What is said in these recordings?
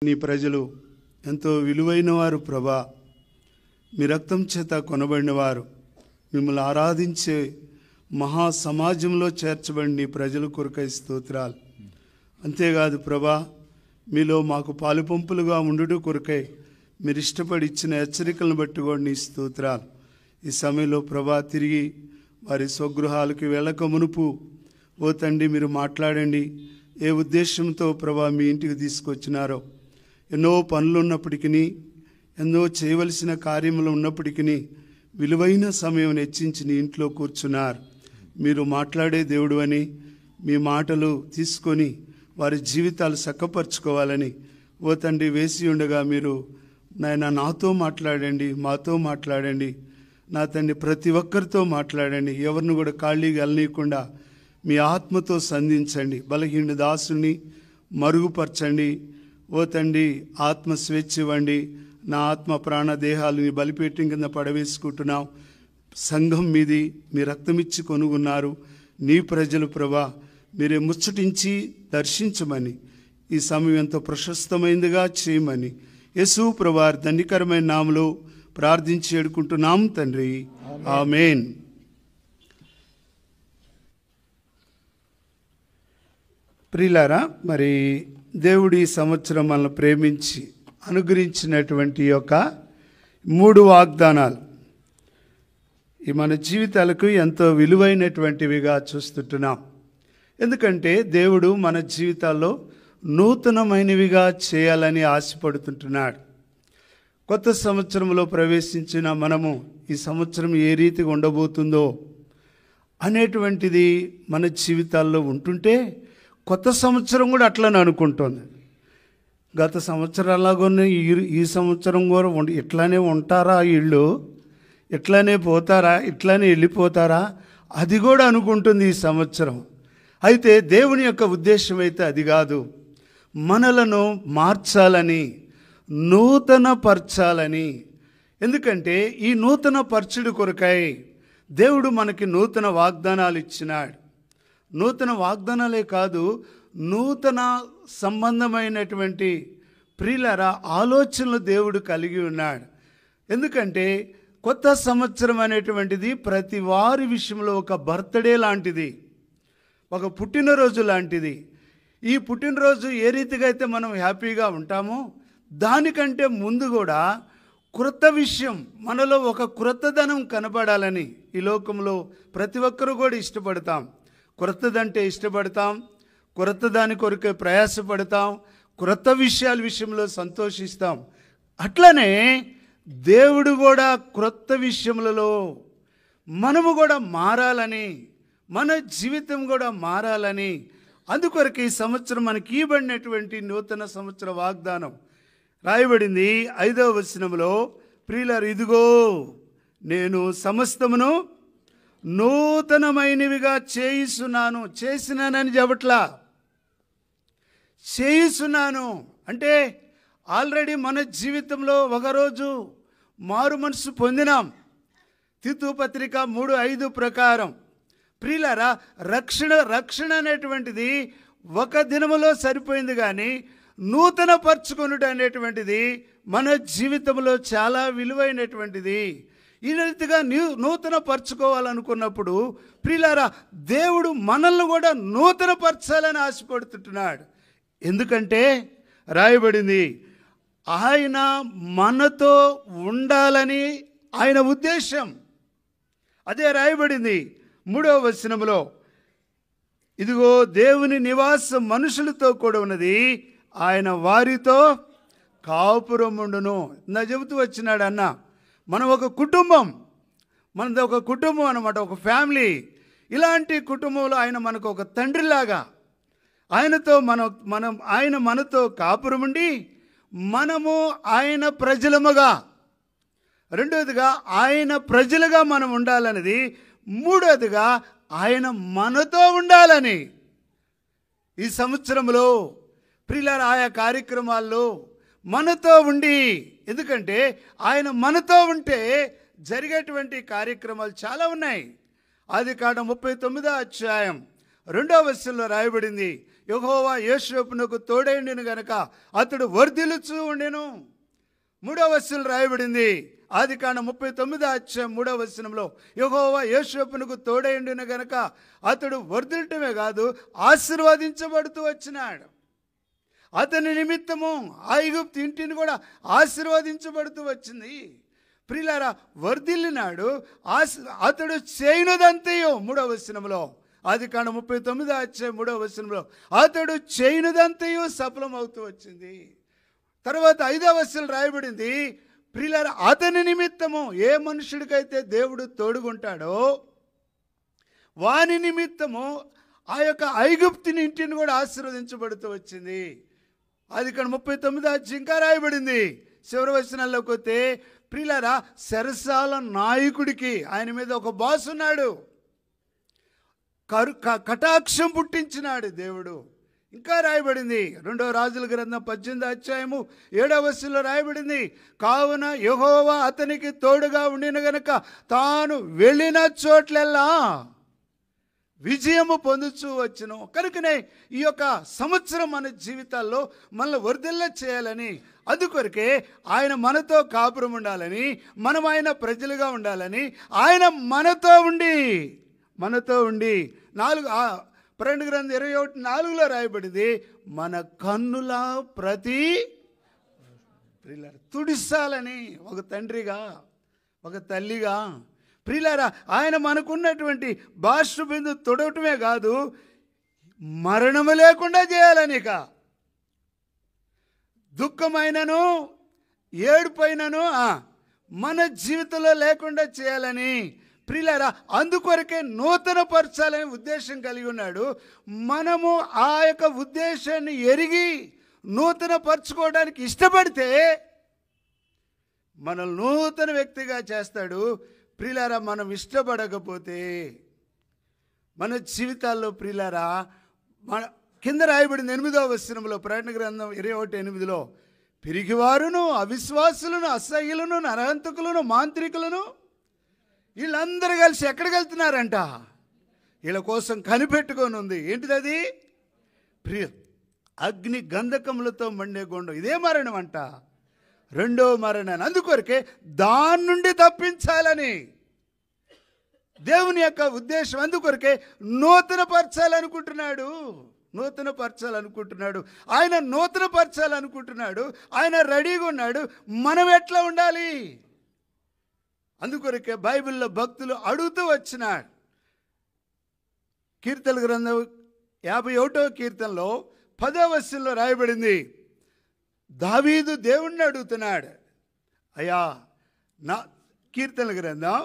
నీ ప్రజలు ఎంతో విలువైన వారు ప్రభా. మీ రక్తం చేత కొనబడిన వారు, మిమ్మల్ని ఆరాధించే మహా సమాజంలో చేర్చబడిన నీ ప్రజల కొరకై స్తోత్రాలు. అంతేకాదు ప్రభా, మీలో మాకు పాలుపంపులుగా ఉండుట కొరకై మీరు ఇష్టపడి ఇచ్చిన హెచ్చరికలను బట్టి కూడా నీ స్తోత్రాలు. ఈ సమయంలో ప్రభా తిరిగి వారి స్వగృహాలకి వెళ్ళక మునుపు ఓ తండ్రి మీరు మాట్లాడండి. ఏ ఉద్దేశంతో ప్రభా మీ ఇంటికి తీసుకొచ్చినారో, ఎన్నో పనులు ఉన్నప్పటికీ, ఎన్నో చేయవలసిన కార్యములు ఉన్నప్పటికీ విలువైన సమయం హెచ్చించి నీ ఇంట్లో కూర్చున్నారు. మీరు మాట్లాడే దేవుడు అని మీ మాటలు తీసుకొని వారి జీవితాలు చక్కపరుచుకోవాలని ఓ తండ్రి వేసి ఉండగా మీరు నాయన నాతో మాట్లాడండి, మాతో మాట్లాడండి. నా తండ్రి ప్రతి ఒక్కరితో మాట్లాడండి. ఎవరిని కూడా ఖాళీగా వెళ్ళనీయకుండా మీ ఆత్మతో సంధించండి. బలహీన దాసుని మరుగుపరచండి. ఓ తండ్రి ఆత్మ స్వేచ్ఛ ఇవ్వండి. నా ఆత్మ ప్రాణ దేహాలని బలిపీఠం కింద పడవేసుకుంటున్నాం. సంఘం మీది మీ రక్తమిచ్చి కొనుగొన్నారు. నీ ప్రజలు ప్రభా మీరే ముచ్చటించి దర్శించమని, ఈ సమయం ఎంతో ప్రశస్తమైందిగా చేయమని యేసు ప్రభా ధన్యకరమైన నామములో ప్రార్థించి వేడుకుంటున్నాం తండ్రి, ఆమేన్. ప్రియులారా, మరి దేవుడు ఈ సంవత్సరం మనల్ని ప్రేమించి అనుగ్రహించినటువంటి యొక్క 3 వాగ్దానాలు ఈ మన జీవితాలకు ఎంతో విలువైనటువంటివిగా చూస్తుంటున్నాం. ఎందుకంటే దేవుడు మన జీవితాల్లో నూతనమైనవిగా చేయాలని ఆశపడుతుంటున్నాడు. కొత్త సంవత్సరంలో ప్రవేశించిన మనము ఈ సంవత్సరం ఏ రీతిగా ఉండబోతుందో అనేటువంటిది మన జీవితాల్లో ఉంటుంటే, కొత్త సంవత్సరం కూడా అట్లనే అనుకుంటుంది. గత సంవత్సరాలాగానే ఈ సంవత్సరం కూడా ఇట్లానే ఉంటారా, వీళ్ళు ఇట్లానే పోతారా, ఇట్లానే వెళ్ళిపోతారా, అది కూడా అనుకుంటుంది ఈ సంవత్సరం. అయితే దేవుని యొక్క ఉద్దేశం అయితే అది కాదు. మనలను మార్చాలని, నూతనపరచాలని. ఎందుకంటే ఈ నూతన పరచుడు కొరకై దేవుడు మనకి నూతన వాగ్దానాలు ఇచ్చినాడు. నూతన వాగ్దానాలే కాదు, నూతన సంబంధమైనటువంటి ప్రియులార ఆలోచనలు దేవుడు కలిగి ఉన్నాడు. ఎందుకంటే కొత్త సంవత్సరం అనేటువంటిది ప్రతి వారి విషయంలో ఒక బర్త్డే లాంటిది, ఒక పుట్టినరోజు లాంటిది. ఈ పుట్టినరోజు ఏ రీతిగా అయితే మనం హ్యాపీగా ఉంటామో, దానికంటే ముందు కూడా క్రొత్త విషయం, మనలో ఒక క్రొత్తదనం కనపడాలని ఈ లోకంలో ప్రతి ఒక్కరూ కూడా ఇష్టపడతాం. క్రొత్తదంటే ఇష్టపడతాం, క్రొత్త దాని కొరకే ప్రయాసపడతాం, క్రొత్త విషయాల విషయంలో సంతోషిస్తాం. అట్లనే దేవుడు కూడా క్రొత్త విషయములలో మనము కూడా మారాలని, మన జీవితం కూడా మారాలని, అందుకొరకు ఈ సంవత్సరం మనకి ఇవ్వబడినటువంటి నూతన సంవత్సర వాగ్దానం రాయబడింది 5వ వచనంలో. ప్రియులారు, ఇదిగో నేను సమస్తమును నూతనమైనవిగా చేయిస్తున్నాను. చేసినానని చెప్పట్లా, చేయిస్తున్నాను అంటే ఆల్రెడీ మన జీవితంలో ఒకరోజు మారు మనసు పొందినాం. తీతు పత్రిక 3:5 ప్రకారం ప్రియులారా, రక్షణ అనేటువంటిది ఒక దినములో సరిపోయింది, కానీ నూతన పరచుకొనుట అనేటువంటిది మన జీవితంలో చాలా విలువైనటువంటిది. ఈ రీతిగా నూతన పరచుకోవాలనుకున్నప్పుడు ప్రియులారా, దేవుడు మనల్ని కూడా నూతన పరచాలని ఆశపడుతుంటున్నాడు. ఎందుకంటే రాయబడింది, ఆయన మనతో ఉండాలని ఆయన ఉద్దేశం. అదే రాయబడింది 3వ వచనంలో, ఇదిగో దేవుని నివాసం మనుషులతో కూడా ఉన్నది, ఆయన వారితో కాపురముండును. నా చెబుతూ వచ్చినాడు అన్న, మనం ఒక కుటుంబం, మనది ఒక కుటుంబం అన్నమాట, ఒక ఫ్యామిలీ. ఇలాంటి కుటుంబంలో ఆయన మనకు ఒక తండ్రిలాగా, ఆయనతో ఆయన మనతో కాపురముండి మనము ఆయన ప్రజలముగా, రెండోదిగా ఆయన ప్రజలుగా మనం ఉండాలన్నది, మూడోదిగా ఆయన మనతో ఉండాలని. ఈ సంవత్సరంలో ప్రియులారా, ఆయా కార్యక్రమాల్లో మనతో ఉండి, ఎందుకంటే ఆయన మనతో ఉంటే జరిగేటువంటి కార్యక్రమాలు చాలా ఉన్నాయి. ఆదికాండం 39వ అధ్యాయం 2వ వచనంలో రాయబడింది, యెహోవా యోసేపునకు తోడైండును గనక అతడు వర్ధిల్లుచూ ఉండెను. 3వ వచనం రాయబడింది, ఆదికాండం 39:3 యెహోవా యోసేపునకు తోడైండును గనక అతడు వర్ధిల్లటమే కాదు ఆశీర్వదించబడుతూ వచ్చినాడు. అతని నిమిత్తము ఐగుప్తు ఇంటిని కూడా ఆశీర్వదించబడుతూ వచ్చింది. ప్రియులారా, వర్ధిల్లినాడు. అతడు చేయనుదంతయు 3వ వచనంలో, ఆదికాండం 39:3 అతడు చేయనుదంతయు సఫలమవుతూ వచ్చింది. తర్వాత 5వ వచనం రాయబడింది, ప్రియులారా, అతని నిమిత్తము ఏ మనుషుడికైతే దేవుడు తోడుగుంటాడో వాని నిమిత్తము ఆ యొక్క ఐగుప్తుని ఇంటిని కూడా ఆశీర్వదించబడుతూ వచ్చింది. ఆదికాండం 39 ఇంకా రాయబడింది. చివరి వచనాల్లోకి వస్తే, ప్రియులారా, చెరసాల నాయకుడికి ఆయన మీద ఒక బాస్ ఉన్నాడు. కటాక్షం పుట్టించినాడు దేవుడు. ఇంకా రాయబడింది 2వ రాజుల గ్రంథం 18:7 రాయబడింది, కావున యెహోవా అతనికి తోడుగా ఉండిన గనక తాను వెళ్ళిన చోట్లెల్లా విజయము పొందుచూ వచ్చును. కనుకనే ఈ యొక్క సంవత్సరం మన జీవితాల్లో మనల్ని వర్ధిల్ల చేయాలని, అందుకొరకే ఆయన మనతో కాపురం ఉండాలని, మనం ఆయన ప్రజలుగా ఉండాలని, ఆయన మనతో ఉండి 2 గ్రంథం 21:4 రాయబడింది, మన కన్నుల ప్రతి తుడిసాలని, ఒక తండ్రిగా ఒక తల్లిగా. ప్రియులారా, ఆయన మనకున్నటువంటి బాష్ప బిందు తొడవటమే కాదు, మరణము లేకుండా చేయాలని, ఇక దుఃఖమైనను ఏడుపైనను మన జీవితంలో లేకుండా చేయాలని. ప్రియులారా, అందుకొరకే నూతన పరచాలనే ఉద్దేశం కలిగి ఉన్నాడు. మనము ఆ యొక్క ఉద్దేశాన్ని ఎరిగి నూతన పరచుకోవడానికి ఇష్టపడితే మనల్ని నూతన వ్యక్తిగా చేస్తాడు. ప్రియులారా, మనం ఇష్టపడకపోతే మన జీవితాల్లో, ప్రియులారా, మన కింద రాయబడింది 8వ వచనంలో, ప్రకటన గ్రంథం 21:8 పిరిగివారును అవిశ్వాసులను అసహ్యులను నరహంతకులను మాంత్రికులను వీళ్ళందరూ కలిసి ఎక్కడికి వెళ్తున్నారంట? వీళ్ళ కోసం కనిపెట్టుకొని ఉంది. ఏంటిది అది? అగ్ని గంధకములతో మండే గుండం. ఇదే మరణం అంట, 2వ మరణాన్ని. అందుకొరకే దాని నుండి తప్పించాలని దేవుని యొక్క ఉద్దేశం. అందుకొరకే నూతన పరచాలనుకుంటున్నాడు. ఆయన నూతన పరచాలనుకుంటున్నాడు. ఆయన రెడీగా ఉన్నాడు. మనం ఎట్లా ఉండాలి? అందుకొరకే బైబిల్లో భక్తులు అడుగుతూ వచ్చినాడు. కీర్తన గ్రంథం 51వ కీర్తనలో 10వ వచనంలో రాయబడింది, దావీదు దేవుణ్ణి అడుగుతున్నాడు, అయ్యా నా కీర్తన గ్రంథం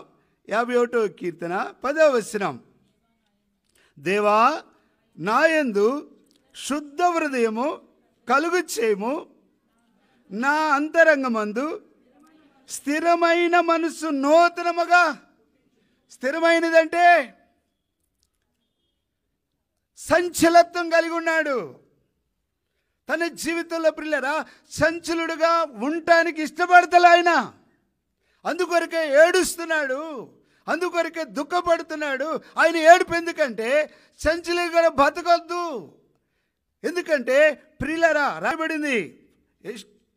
51వ కీర్తన 10వ వచనం, దేవా నాయందు శుద్ధ హృదయము కలుగు చేయము, నా అంతరంగమందు స్థిరమైన మనసు నూతనముగా. స్థిరమైనదంటే సంచలత్వం కలిగి ఉన్నాడు. తన జీవితంలో ప్రియులారా సంచలుడుగా ఉండటానికి ఇష్టపడతలే ఆయన. అందుకొరకే ఏడుస్తున్నాడు, అందుకొరకే దుఃఖపడుతున్నాడు. ఆయన ఏడుపు ఎందుకంటే సంచలుగా బతకొద్దు. ఎందుకంటే ప్రియులారా రాయబడింది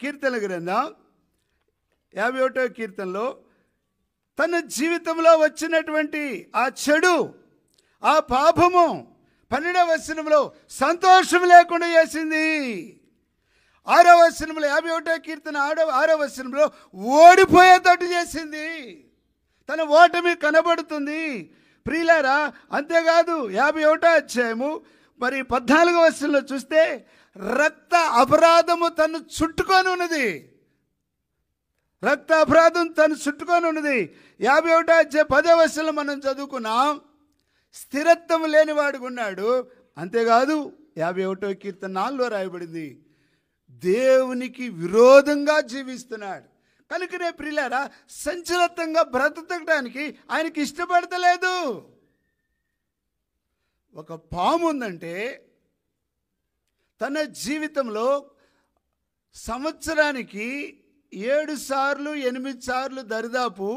కీర్తన గ్రంథం 51వ కీర్తనలో, తన జీవితంలో వచ్చినటువంటి ఆ చెడు, ఆ పాపము 12వ వచనంలో సంతోషం లేకుండా చేసింది. 6వ వచనంలో 51వ కీర్తన 6వ వచనంలో ఓడిపోయేటట్టు చేసింది. తన ఓటమి కనబడుతుంది. ప్రియులారా, అంతేకాదు 51వ అధ్యాయము మరి 14వ వచనంలో చూస్తే రక్త అపరాధము తను చుట్టుకొని ఉన్నది. రక్త అపరాధం తను చుట్టుకొని ఉన్నది. 51వ అధ్యాయం 10వ వచనంలో మనం చదువుకున్నాం, స్థిరత్వం లేనివాడుగా ఉన్నాడు. అంతేకాదు 51వ కీర్తన 4లో రాయబడింది, దేవునికి విరోధంగా జీవిస్తున్నాడు. కనుకనే ప్రియులారా సంచలత్వంగా బ్రతకడానికి ఆయనకి ఇష్టపడతలేదు. ఒక పాము ఉందంటే తన జీవితంలో సంవత్సరానికి 7 సార్లు 8 సార్లు దరిదాపు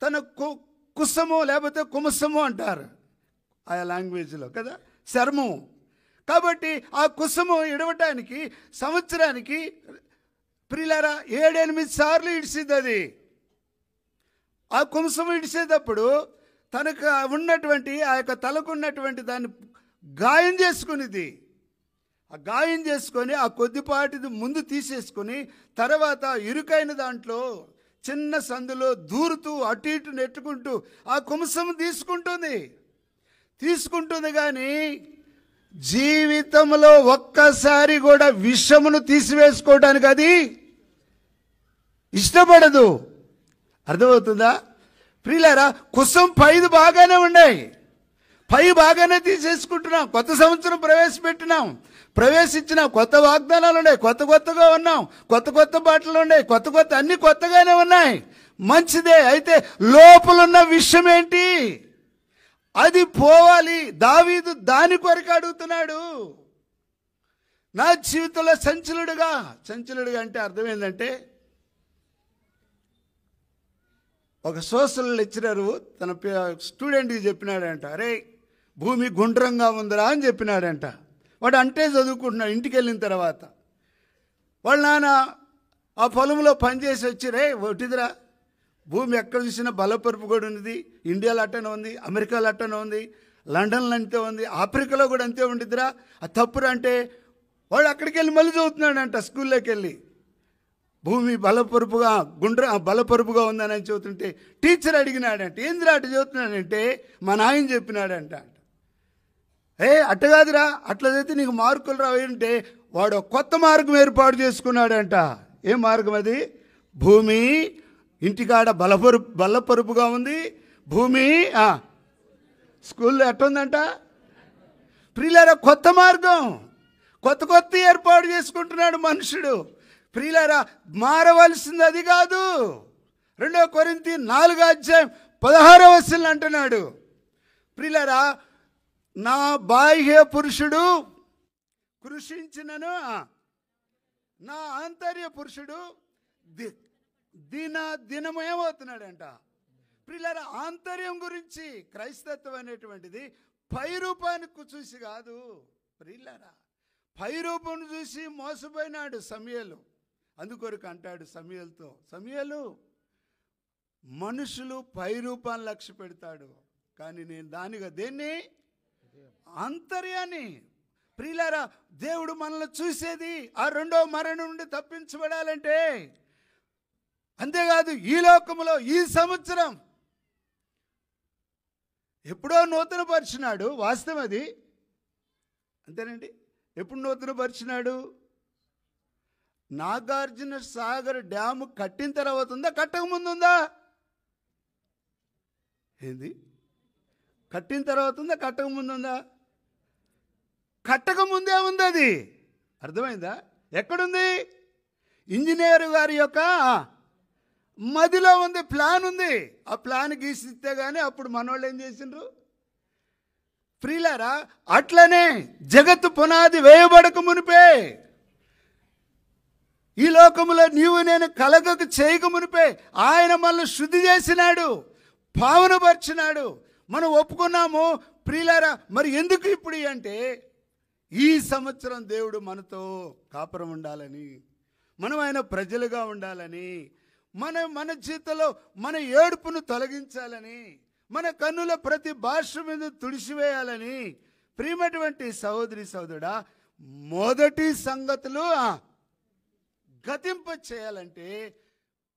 తన కుసము లేకపోతే కుమసము అంటారు ఆయా లాంగ్వేజ్లో కదా, చర్మం కాబట్టి ఆ కుసుము ఇడవటానికి సంవత్సరానికి ప్రియులారా 7-8 సార్లు ఇడిసిద్ది. అది ఆ కుసుము ఇడిసేటప్పుడు తనకు ఉన్నటువంటి ఆ యొక్క తలకు ఉన్నటువంటి దాన్ని గాయం చేసుకునేది. ఆ గాయం చేసుకొని ఆ కొద్దిపాటిది ముందు తీసేసుకొని తర్వాత ఇరుకైన దాంట్లో చిన్న సందులో దూరుతూ అటు ఇటు నెట్టుకుంటూ ఆ కుసుము తీసుకుంటుంది. కానీ జీవితంలో ఒక్కసారి కూడా విషమును తీసివేసుకోవడానికి అది ఇష్టపడదు. అర్థమవుతుందా ప్రియులారా? కుసం పైది బాగానే ఉన్నాయి, పై బాగానే తీసేసుకుంటున్నాం. కొత్త సంవత్సరం ప్రవేశించినాం, కొత్త వాగ్దానాలు ఉన్నాయి, కొత్తగా ఉన్నాం, కొత్త బాటలు ఉన్నాయి, అన్ని కొత్తగానే ఉన్నాయి, మంచిదే. అయితే లోపలున్న విషయం ఏంటి? అది పోవాలి. దావీదు దాని కొరకు అడుగుతున్నాడు. నా జీవితంలో సంచలుడుగా అంటే అర్థం ఏంటంటే, ఒక సోషల్ లెక్చరరు తన స్టూడెంట్కి చెప్పినాడంట, అరే భూమి గుండ్రంగా ఉందిరా అని చెప్పినాడంట. వాడు అంటే చదువుకుంటున్నాడు. ఇంటికి వెళ్ళిన తర్వాత వాళ్ళ నాన్న ఆ పొలంలో పనిచేసి వచ్చి, రే ఒట్టిదిరా, భూమి ఎక్కడ చూసినా బలపరుపు కూడా ఉంది, ఇండియాలో అట్టనే ఉంది, అమెరికాలో అట్టనే ఉంది, లండన్లో అంతే ఉంది, ఆఫ్రికాలో కూడా అంతే ఉండిద్దిరా, అది తప్పురా అంటే వాడు అక్కడికి వెళ్ళి మళ్ళీ చదువుతున్నాడంట. స్కూల్లోకి వెళ్ళి భూమి బలపరుపుగా ఉందని చదువుతుంటే టీచర్ అడిగినాడంట, ఏందిరా అటు చదువుతున్నాడంటే మా నాయన చెప్పినాడంట. అట్ట కాదురా, అట్లా చదివితే నీకు మార్కులు రావంటే వాడు కొత్త మార్గం ఏర్పాటు చేసుకున్నాడంట. ఏ మార్గం అది? భూమి ఇంటికాడ బలపరుపుగా ఉంది, భూమి స్కూల్లో ఎట్టుందంట ప్రియులారా. కొత్త మార్గం కొత్త ఏర్పాటు చేసుకుంటున్నాడు మనుషుడు. ప్రియులారా, మారవలసింది అది కాదు. 2 కొరింథీ 4:16 అంటున్నాడు, ప్రియులారా, నా బాహ్య పురుషుడు కృషించినను నా ఆంతర్య పురుషుడు దినము ఏమవుతున్నాడంట. ప్రియులారా, ఆంతర్యం గురించి క్రైస్తత్వం అనేటువంటిది పై రూపానికి చూసి కాదు. ప్రియులారా, పై రూపం చూసి మోసపోయినాడు సమూయేలు. అందుకొరకు అంటాడు సమూయేలుతో, సమూయేలు, మనుషులు పై రూపాన్ని లక్ష్య పెడతాడు, కానీ నేను దేన్ని ఆంతర్యాన్ని. ప్రియులారా, దేవుడు మనల్ని చూసేది ఆ రెండవ మరణం నుండి తప్పించబడాలంటే. అంతేకాదు, ఈ లోకములో ఈ సంవత్సరం ఎప్పుడో నూతనపరిచినాడు, వాస్తవం అది, అంతేనండి. ఎప్పుడు నూతనపరిచినాడు? నాగార్జున సాగర్ డ్యాము కట్టిన తర్వాత ఉందా, కట్టక ముందు ఉందా? ఏంది? కట్టిన తర్వాత ఉందా, కట్టక ముందు ఉందా? కట్టక ముందే ఉంది. అది అర్థమైందా? ఎక్కడుంది? ఇంజనీర్ గారి యొక్క మదిలో ఉంది, ప్లాన్ ఉంది. ఆ ప్లాన్ గీసిస్తే కానీ అప్పుడు మనోళ్ళు ఏం చేసిండ్రు? ప్రియులారా, అట్లనే జగత్తు పునాది వేయబడక మునిపే, ఈ లోకములో నీవు నేను కలగక చేయక మునిపే ఆయన మనల్ని శుద్ధి చేసినాడు, పావనపరిచినాడు. మనం ఒప్పుకున్నాము. ప్రియులారా, మరి ఎందుకు ఇప్పుడు అంటే, ఈ సంవత్సరం దేవుడు మనతో కాపురం ఉండాలని, మనం ఆయన ప్రజలుగా ఉండాలని, మన జీవితంలో మన ఏడుపును తొలగించాలని, మన కన్నుల ప్రతి భాష మీద తుడిసివేయాలని. ప్రియమైనటువంటి సహోదరి సహోదరుడా, మొదటి సంగతులు గతింప చేయాలంటే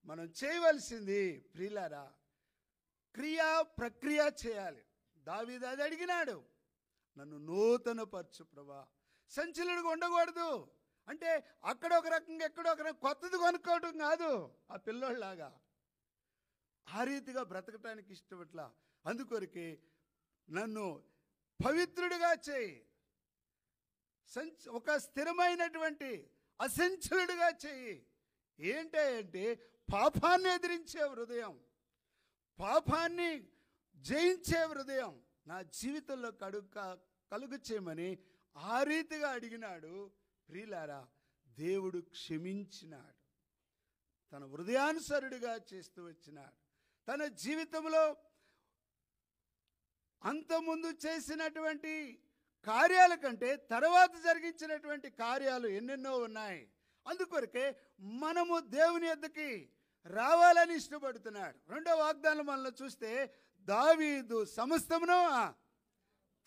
మనం చేయవలసింది ప్రియులారా ప్రక్రియ చేయాలి. దావీదు అది అడిగినాడు, నన్ను నూతనపరచు ప్రభా. సంచలనుడిగా ఉండకూడదు అంటే అక్కడ ఒక రకంగా ఎక్కడో ఒక రకంగా కొత్తది కొనుక్కోవడం కాదు, ఆ పిల్లోళ్ళలాగా ఆ రీతిగా బ్రతకటానికి ఇష్టపట్లా. అందుకొరకే నన్ను పవిత్రుడిగా చేయి, ఒక స్థిరమైనటువంటి అసంచలుడిగా చేయి. ఏంటంటే పాపాన్ని ఎదిరించే హృదయం, పాపాన్ని జయించే హృదయం నా జీవితంలో కలుగు చేయమని ఆ రీతిగా అడిగినాడు. ప్రియులారా, దేవుడు క్షమించినాడు, తన హృదయానుసరుడిగా చేస్తూ వచ్చినాడు. తన జీవితంలో అంతకుముందు చేసినటువంటి కార్యాల కంటే తర్వాత జరిగించినటువంటి కార్యాలు ఎన్నెన్నో ఉన్నాయి. అందుకొరకే మనము దేవుని యొద్దకి రావాలని ఇష్టపడుతున్నాడు. రెండో వాగ్దానం మనలో చూస్తే దావీదు సమస్తమును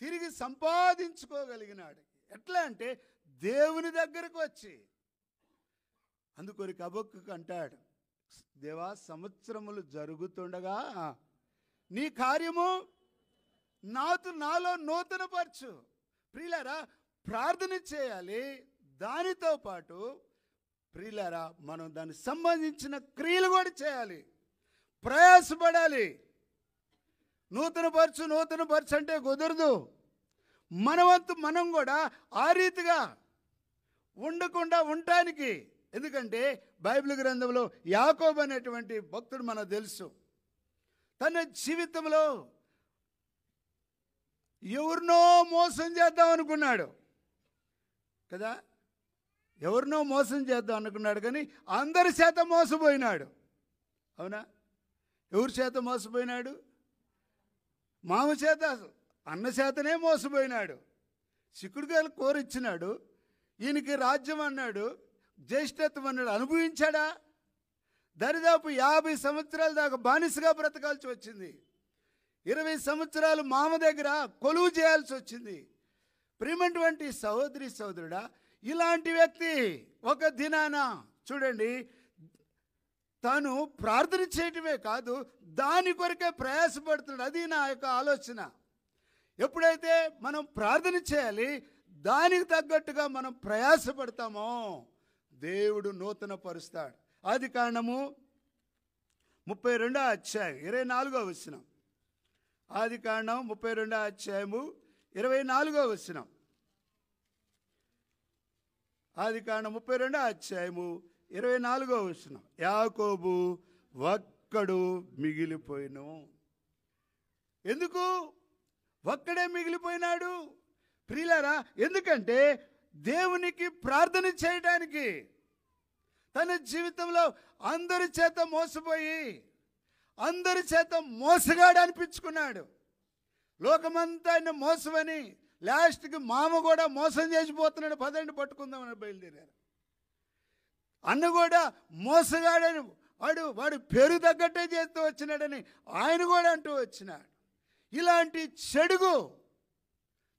తిరిగి సంపాదించుకోగలిగినాడు. ఎట్లా అంటే దేవుని దగ్గరకు వచ్చి. అందుకొరకు హబక్కూకు అంటాడు, దేవా సంవత్సరములు జరుగుతుండగా నీ కార్యము నాలో నూతనపరచు. ప్రియులారా, ప్రార్థన చేయాలి. దానితో పాటు ప్రియులారా మనం దానికి సంబంధించిన క్రియలు కూడా చేయాలి, ప్రయాసపడాలి. నూతనపరచు అంటే కుదరదు. మన వంతు మనం కూడా ఆ రీతిగా ఉండకుండా ఉండటానికి. ఎందుకంటే బైబిల్ గ్రంథంలో యాకోబు అనేటువంటి భక్తుడు మనకు తెలుసు. తన జీవితంలో ఎవరినో మోసం చేద్దాం అనుకున్నాడు కదా, ఎవరినో మోసం చేద్దాం అనుకున్నాడు, కానీ అందరి చేత మోసపోయినాడు. అవునా? ఎవరి చేత మోసపోయినాడు? మామ చేత, అన్న చేతనే మోసపోయినాడు. చిక్కుడుకాయలు కోరిచ్చినాడు, ఈయనకి రాజ్యం అన్నాడు, జ్యేష్ఠత్వం అన్నాడు. అనుభవించాడా? దరిదాపు 50 సంవత్సరాల దాకా బానిసగా బ్రతకాల్సి వచ్చింది. 20 సంవత్సరాలు మామ దగ్గర కొలువు చేయాల్సి వచ్చింది. ప్రియమైనటువంటి సహోదరి సహోదరుడా, ఇలాంటి వ్యక్తి ఒక దినాన చూడండి, తాను ప్రార్థన చేయటమే కాదు దాని కొరకే ప్రయాసపడుతున్నాడు. అది నా యొక్క ఆలోచన. ఎప్పుడైతే మనం ప్రార్థన చేయాలి, దానికి తగ్గట్టుగా మనం ప్రయాసపడతామో దేవుడు నూతన పరుస్తాడు. ఆదికాండము 32వ అధ్యాయం 24వ వచనం. ఆదికాండం 32వ అధ్యాయము 24వ వచనం. ఆదికాండం 32వ అధ్యాయము 24వ వచనం. యాకోబు ఒక్కడు మిగిలిపోయిను. ఎందుకు ఒక్కడే మిగిలిపోయినాడు ప్రియులారా? ఎందుకంటే దేవునికి ప్రార్థన చేయడానికి. తన జీవితంలో అందరి చేత మోసపోయి అందరి చేత మోసగాడు అనిపించుకున్నాడు. లోకమంతా ఆయన మోసమని లాస్ట్కి మామ కూడా మోసం చేసిపోతున్నాడు. పదండి పట్టుకుందామని బయలుదేరారు. అన్న కూడా మోసగాడని వాడు పేరు తగ్గట్టే చేస్తూ వచ్చినాడని ఆయన కూడా అంటూ వచ్చినాడు. ఇలాంటి చెడుగు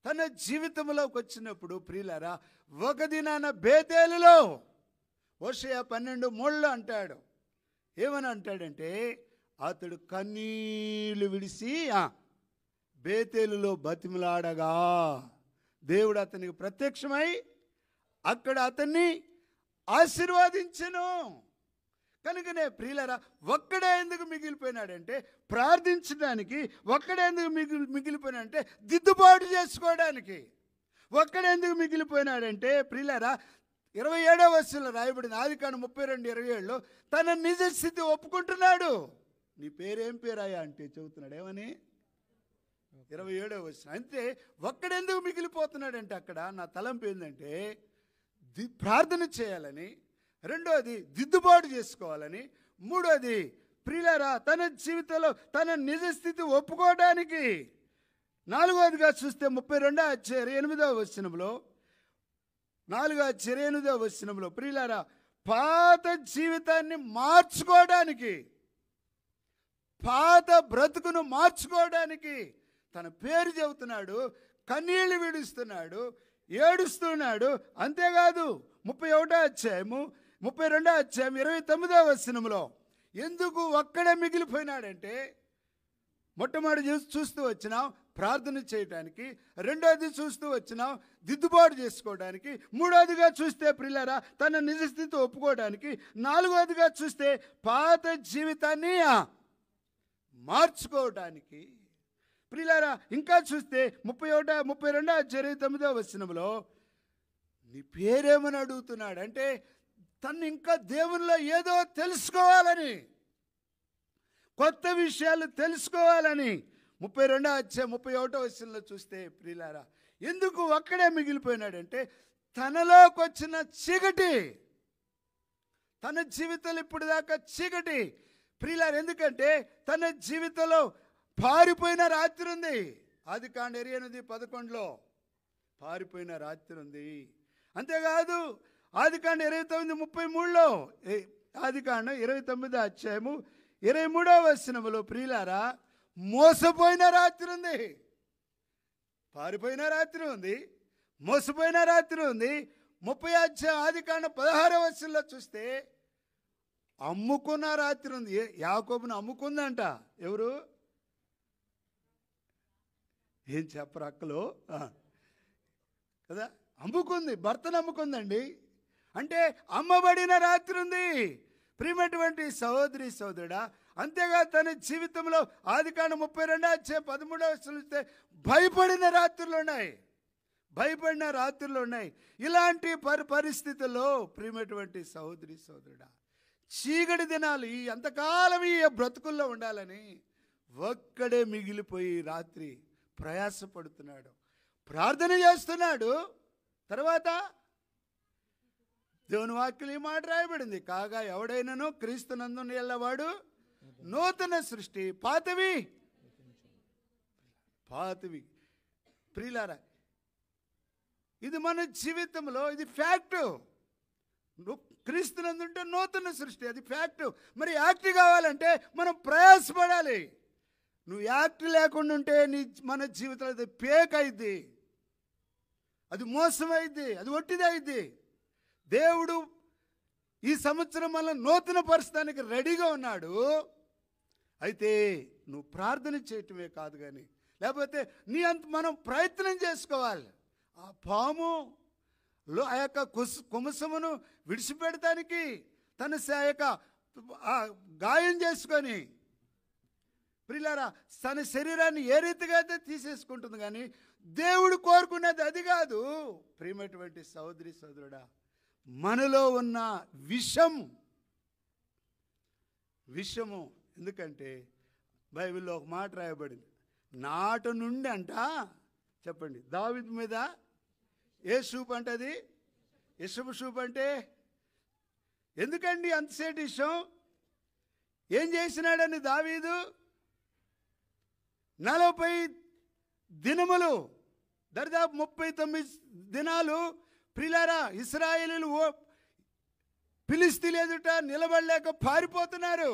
తన జీవితంలోకి వచ్చినప్పుడు ప్రియులారా, ఒక దినాన బేతేలులో హోషేయ 12:3 అంటాడు. ఏమని అంటాడంటే, అతడు కన్నీళ్లు విడిసి బేతేలులో బతిమలాడగా దేవుడు అతనికి ప్రత్యక్షమై అక్కడ అతన్ని ఆశీర్వాదించెను. కనుకనే ప్రియులారా, ఒక్కడే ఎందుకు మిగిలిపోయినాడంటే ప్రార్థించడానికి. ఒక్కడే ఎందుకు మిగిలిపోయినాడంటే దిద్దుబాటు చేసుకోవడానికి. ఒక్కడే ఎందుకు మిగిలిపోయినాడంటే ప్రియులారా, 27వ వచనంలో రాయబడింది. ఆదికాండం 32:27లో తన నిజ స్థితి ఒప్పుకుంటున్నాడు. నీ పేరేం పేరాయా అంటే చెబుతున్నాడు. ఏమని? 27వ వచనం. అంతే. ఒక్కడెందుకు మిగిలిపోతున్నాడంటే అక్కడ నా తలంపు ఏంటంటే ప్రార్థన చేయాలని, రెండోది దిద్దుబాటు చేసుకోవాలని, మూడోది ప్రియులారా తన జీవితంలో తన నిజ స్థితి ఒప్పుకోవడానికి, నాలుగోదిగా చూస్తే 32వ అధ్యాయం 8వ వచనంలో 4వ అధ్యాయం 8వ వచనంలో ప్రియులారా పాత జీవితాన్ని మార్చుకోవడానికి, పాత బ్రతుకును మార్చుకోవడానికి తన పేరు చెబుతున్నాడు, కన్నీళ్లు విడుస్తున్నాడు, ఏడుస్తున్నాడు. అంతేకాదు 31వ అధ్యాయము 32వ అధ్యాయం 29వ వచనంలో ఎందుకు ఒక్కడే మిగిలిపోయినాడంటే, మొట్టమొదటి చూస్తూ వచ్చినాం ప్రార్థన చేయడానికి, రెండోది చూస్తూ వచ్చినాం దిద్దుబాటు చేసుకోవడానికి, మూడోదిగా చూస్తే ప్రియులారా తన నిజస్థితి ఒప్పుకోవడానికి, నాలుగోదిగా చూస్తే పాత జీవితాన్ని మార్చుకోవడానికి. ప్రియులారా ఇంకా చూస్తే 32వ అధ్యాయం 29వ వచనంలో నీ పేరేమని అడుగుతున్నాడు అంటే తను ఇంకా దేవునిలో ఏదో తెలుసుకోవాలని, కొత్త విషయాలు తెలుసుకోవాలని. 32వ అధ్యాయం 31వ వచనంలో చూస్తే ప్రియులారా ఎందుకు ఒక్కడే మిగిలిపోయినాడంటే తనలోకి వచ్చిన చీకటి, తన జీవితంలో ఇప్పుడు దాకా చీకటి ప్రియులారా. ఎందుకంటే తన జీవితంలో పారిపోయిన రాత్రి ఉంది. ఆదికాండం 8:11లో పారిపోయిన రాత్రి ఉంది. అంతేకాదు ఆదికాండం 29:33లో, ఆదికాండం 29 అధ్యాయము 23వ వచనములో ప్రియులారా, మోసపోయిన రాత్రి ఉంది, పారిపోయిన రాత్రి ఉంది, మోసపోయిన రాత్రి ఉంది. 30 అధ్యాయం ఆదికాండం 16వ వచనంలో చూస్తే అమ్ముకున్న రాత్రి ఉంది. యాకోబును అమ్ముకుందంట. ఎవరు? ఏం చెప్పరు అక్కలో కదా, అమ్ముకుంది, భర్తను అమ్ముకుందండి. అంటే అమ్మబడిన రాత్రి ఉంది ప్రియమైనటువంటి సహోదరి సహోదరుడా. అంతేగా తన జీవితంలో ఆదికాండం 32 అధ్యాయం 13వ వచనం చూస్తే భయపడిన రాత్రులు ఉన్నాయి, భయపడిన రాత్రులు ఉన్నాయి. ఇలాంటి పరిస్థితుల్లో ప్రియమైనటువంటి సహోదరి సహోదరుడా, చీకటి దినాలు ఈ అంతకాలం ఈ బ్రతుకుల్లో ఉండాలని ఒక్కడే మిగిలిపోయి రాత్రి ప్రయాసపడుతున్నాడు, ప్రార్థన చేస్తున్నాడు. తర్వాత దేవుని వాక్యం ఈ మాట రాయబడింది, కాగా ఎవడైనానో క్రీస్తునందు ఎల్లవాడు నూతన సృష్టి, పాతవి ప్రియులారా, ఇది మన జీవితంలో ఇది ఫ్యాక్టు. క్రీస్తునందుంటే నూతన సృష్టి, అది ఫ్యాక్టు. మరి యాక్ట్ కావాలంటే మనం ప్రయాసపడాలి. నువ్వు యాక్ట్ లేకుండా ఉంటే మన జీవితంలో అది ఫేక్ అయింది, అది మోసం అయింది, అది ఒట్టిది అయింది. దేవుడు ఈ సంవత్సరం వల్ల నూతన పరచడానికి రెడీగా ఉన్నాడు. అయితే నువ్వు ప్రార్థన చేయటమే కాదు, కానీ లేకపోతే నీ అంత మనం ప్రయత్నం చేసుకోవాలి. ఆ పాములో ఆ యొక్క కుమసమును విడిచిపెడటానికి తన యొక్క గాయం చేసుకొని ప్రియులారా తన శరీరాన్ని ఏ రీతిగా అయితే తీసేసుకుంటుంది, కానీ దేవుడు కోరుకున్నది అది కాదు. ప్రియమైనటువంటి సహోదరి సహోదరుడా, మనలో ఉన్న విషము ఎందుకంటే బైబిల్లో ఒక మాట రాయబడింది, నాటు నుండి అంట, చెప్పండి, దావీదు మీద ఏ షూప్ అంటే అది యెషబు షూప్ అంటే ఎందుకండి అంతసేటి విషయం? ఏం చేసినాడని దావీదు 40 దినములు, దరిదాపు 39 దినాలు ప్రియులారా ఇశ్రాయేలీయులు ఫిలిష్తీయుల ఎదుట నిలబడలేక పారిపోతున్నారు.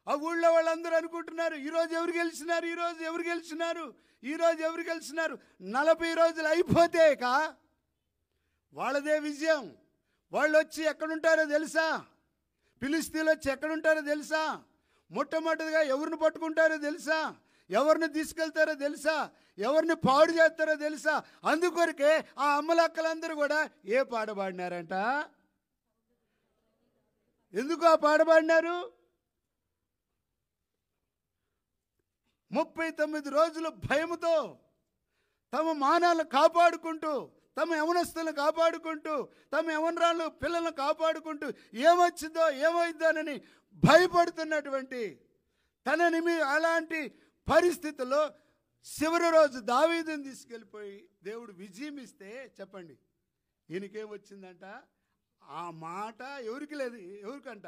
ఆ ఊళ్ళో వాళ్ళందరూ అనుకుంటున్నారు, ఈరోజు ఎవరు గెలిచినారు. 40 రోజులు అయిపోతేక వాళ్ళదే విజయం. వాళ్ళు వచ్చి ఎక్కడుంటారో తెలుసా? ఫిలిష్తీయులు వచ్చి ఎక్కడుంటారో తెలుసా? మొట్టమొదటిగా ఎవరిని పట్టుకుంటారో తెలుసా? ఎవరిని తీసుకెళ్తారో తెలుసా? ఎవరిని పాడు చేస్తారో తెలుసా? అందుకొరకే ఆ అమ్మలక్కలందరూ కూడా ఏ పాట పాడినారంట? ఎందుకు ఆ పాట పాడినారు? 39 రోజులు భయముతో తమ మానాలను కాపాడుకుంటూ, తమ యవనస్తులను కాపాడుకుంటూ, తమ యవనరాళ్ళు పిల్లలను కాపాడుకుంటూ ఏమొచ్చిందో ఏమైందోనని భయపడుతున్నటువంటి అలాంటి పరిస్థితుల్లో చివరి రోజు దావీదుని తీసుకెళ్ళిపోయి దేవుడు విజయం ఇస్తే, చెప్పండి, ఈయనకేమొచ్చిందంట? ఆ మాట ఎవరికి లేదు. ఎవరికంట?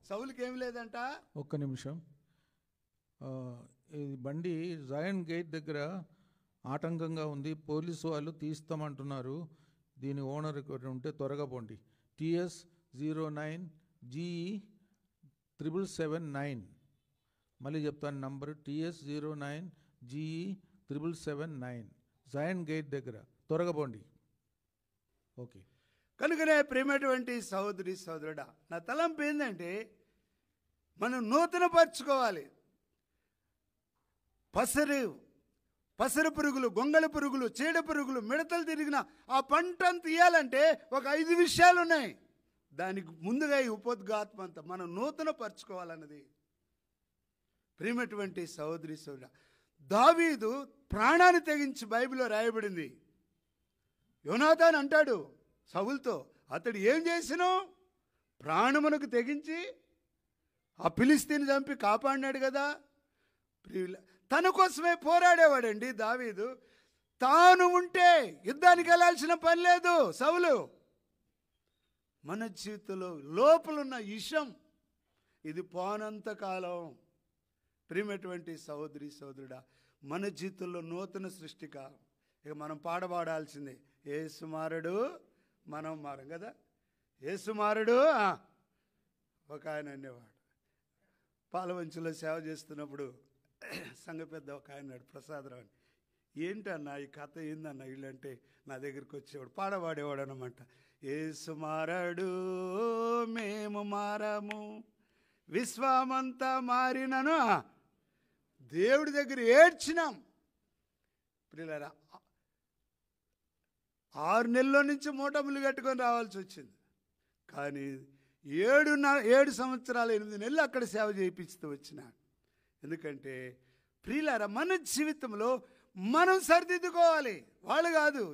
సౌలుకి ఏమి లేదంట. ఒక్క నిమిషం, ఈ బండి జయన్ గేట్ దగ్గర ఆటంకంగా ఉంది, పోలీసు వాళ్ళు తీస్తామంటున్నారు. దీని ఓనర్ ఉంటే త్వరగా పోండి. TS09GE779, మళ్ళీ చెప్తాను నంబరు, TS09GE779, జయన్ గేట్ దగ్గర, త్వరగా పోండి. ఓకే. కనుకనే ప్రేమటువంటి సహోదరి సహోదరుడా, నా తలంపు ఏంటంటే మనం నూతనపరచుకోవాలి. పసరు పురుగులు, గొంగళి పురుగులు, చీడ పురుగులు, మిడతలు తిరిగిన ఆ పంటను తీయాలంటే ఒక 5 విషయాలు ఉన్నాయి. దానికి ముందుగా ఈ ఉపోద్ఘాతం అంతా మనం నూతన పరచుకోవాలన్నది. ప్రియమైనటువంటి సహోదరి సహోదరుడా, దావీదు ప్రాణాన్ని తెగించి బైబిల్లో రాయబడింది. యోనాతాను అంటాడు సౌలుతో, అతడు ఏం చేసినో ప్రాణమునకు తెగించి ఆ ఫిలిష్తీయుని చంపి కాపాడినాడు కదా. తన కోసమే పోరాడేవాడండి దావీదు. తాను ఉంటే యుద్ధానికి వెళ్ళాల్సిన పని లేదు సౌలు. మన జీవితంలో లోపలున్న ఇషం ఇది పోనంత కాలం. ప్రియమైనటువంటి సహోదరి సహోదరుడా, మన జీవితంలో నూతన సృష్టికాలం. ఇక మనం పాడబడాల్సిందే, యేసు మారడు మనం మారం కదా. యేసు మారడు. ఒక ఆయన అనేవాడు, పాలవంచులో సేవ చేస్తున్నప్పుడు సంఘ పెద్ద ఒక ఆయన అన్నాడు, ప్రసాదరావు అని. ఏంటన్నా ఈ కథ ఏందన్న వీళ్ళంటే నా దగ్గరికి వచ్చేవాడు, పాడవాడేవాడు అనమాట. యేసు మారడు మేము మారము, విశ్వమంతా మారినను. దేవుడి దగ్గర ఏడ్చినాం పిల్లరా. 6 నెలల నుంచి మూటములు కట్టుకొని రావాల్సి వచ్చింది. కానీ 7 సంవత్సరాలు 8 నెలలు అక్కడ సేవ చేయించుతూ వచ్చినాను. ఎందుకంటే ప్రియులారా, మన జీవితంలో మనం సరిదిద్దుకోవాలి, వాళ్ళు కాదు.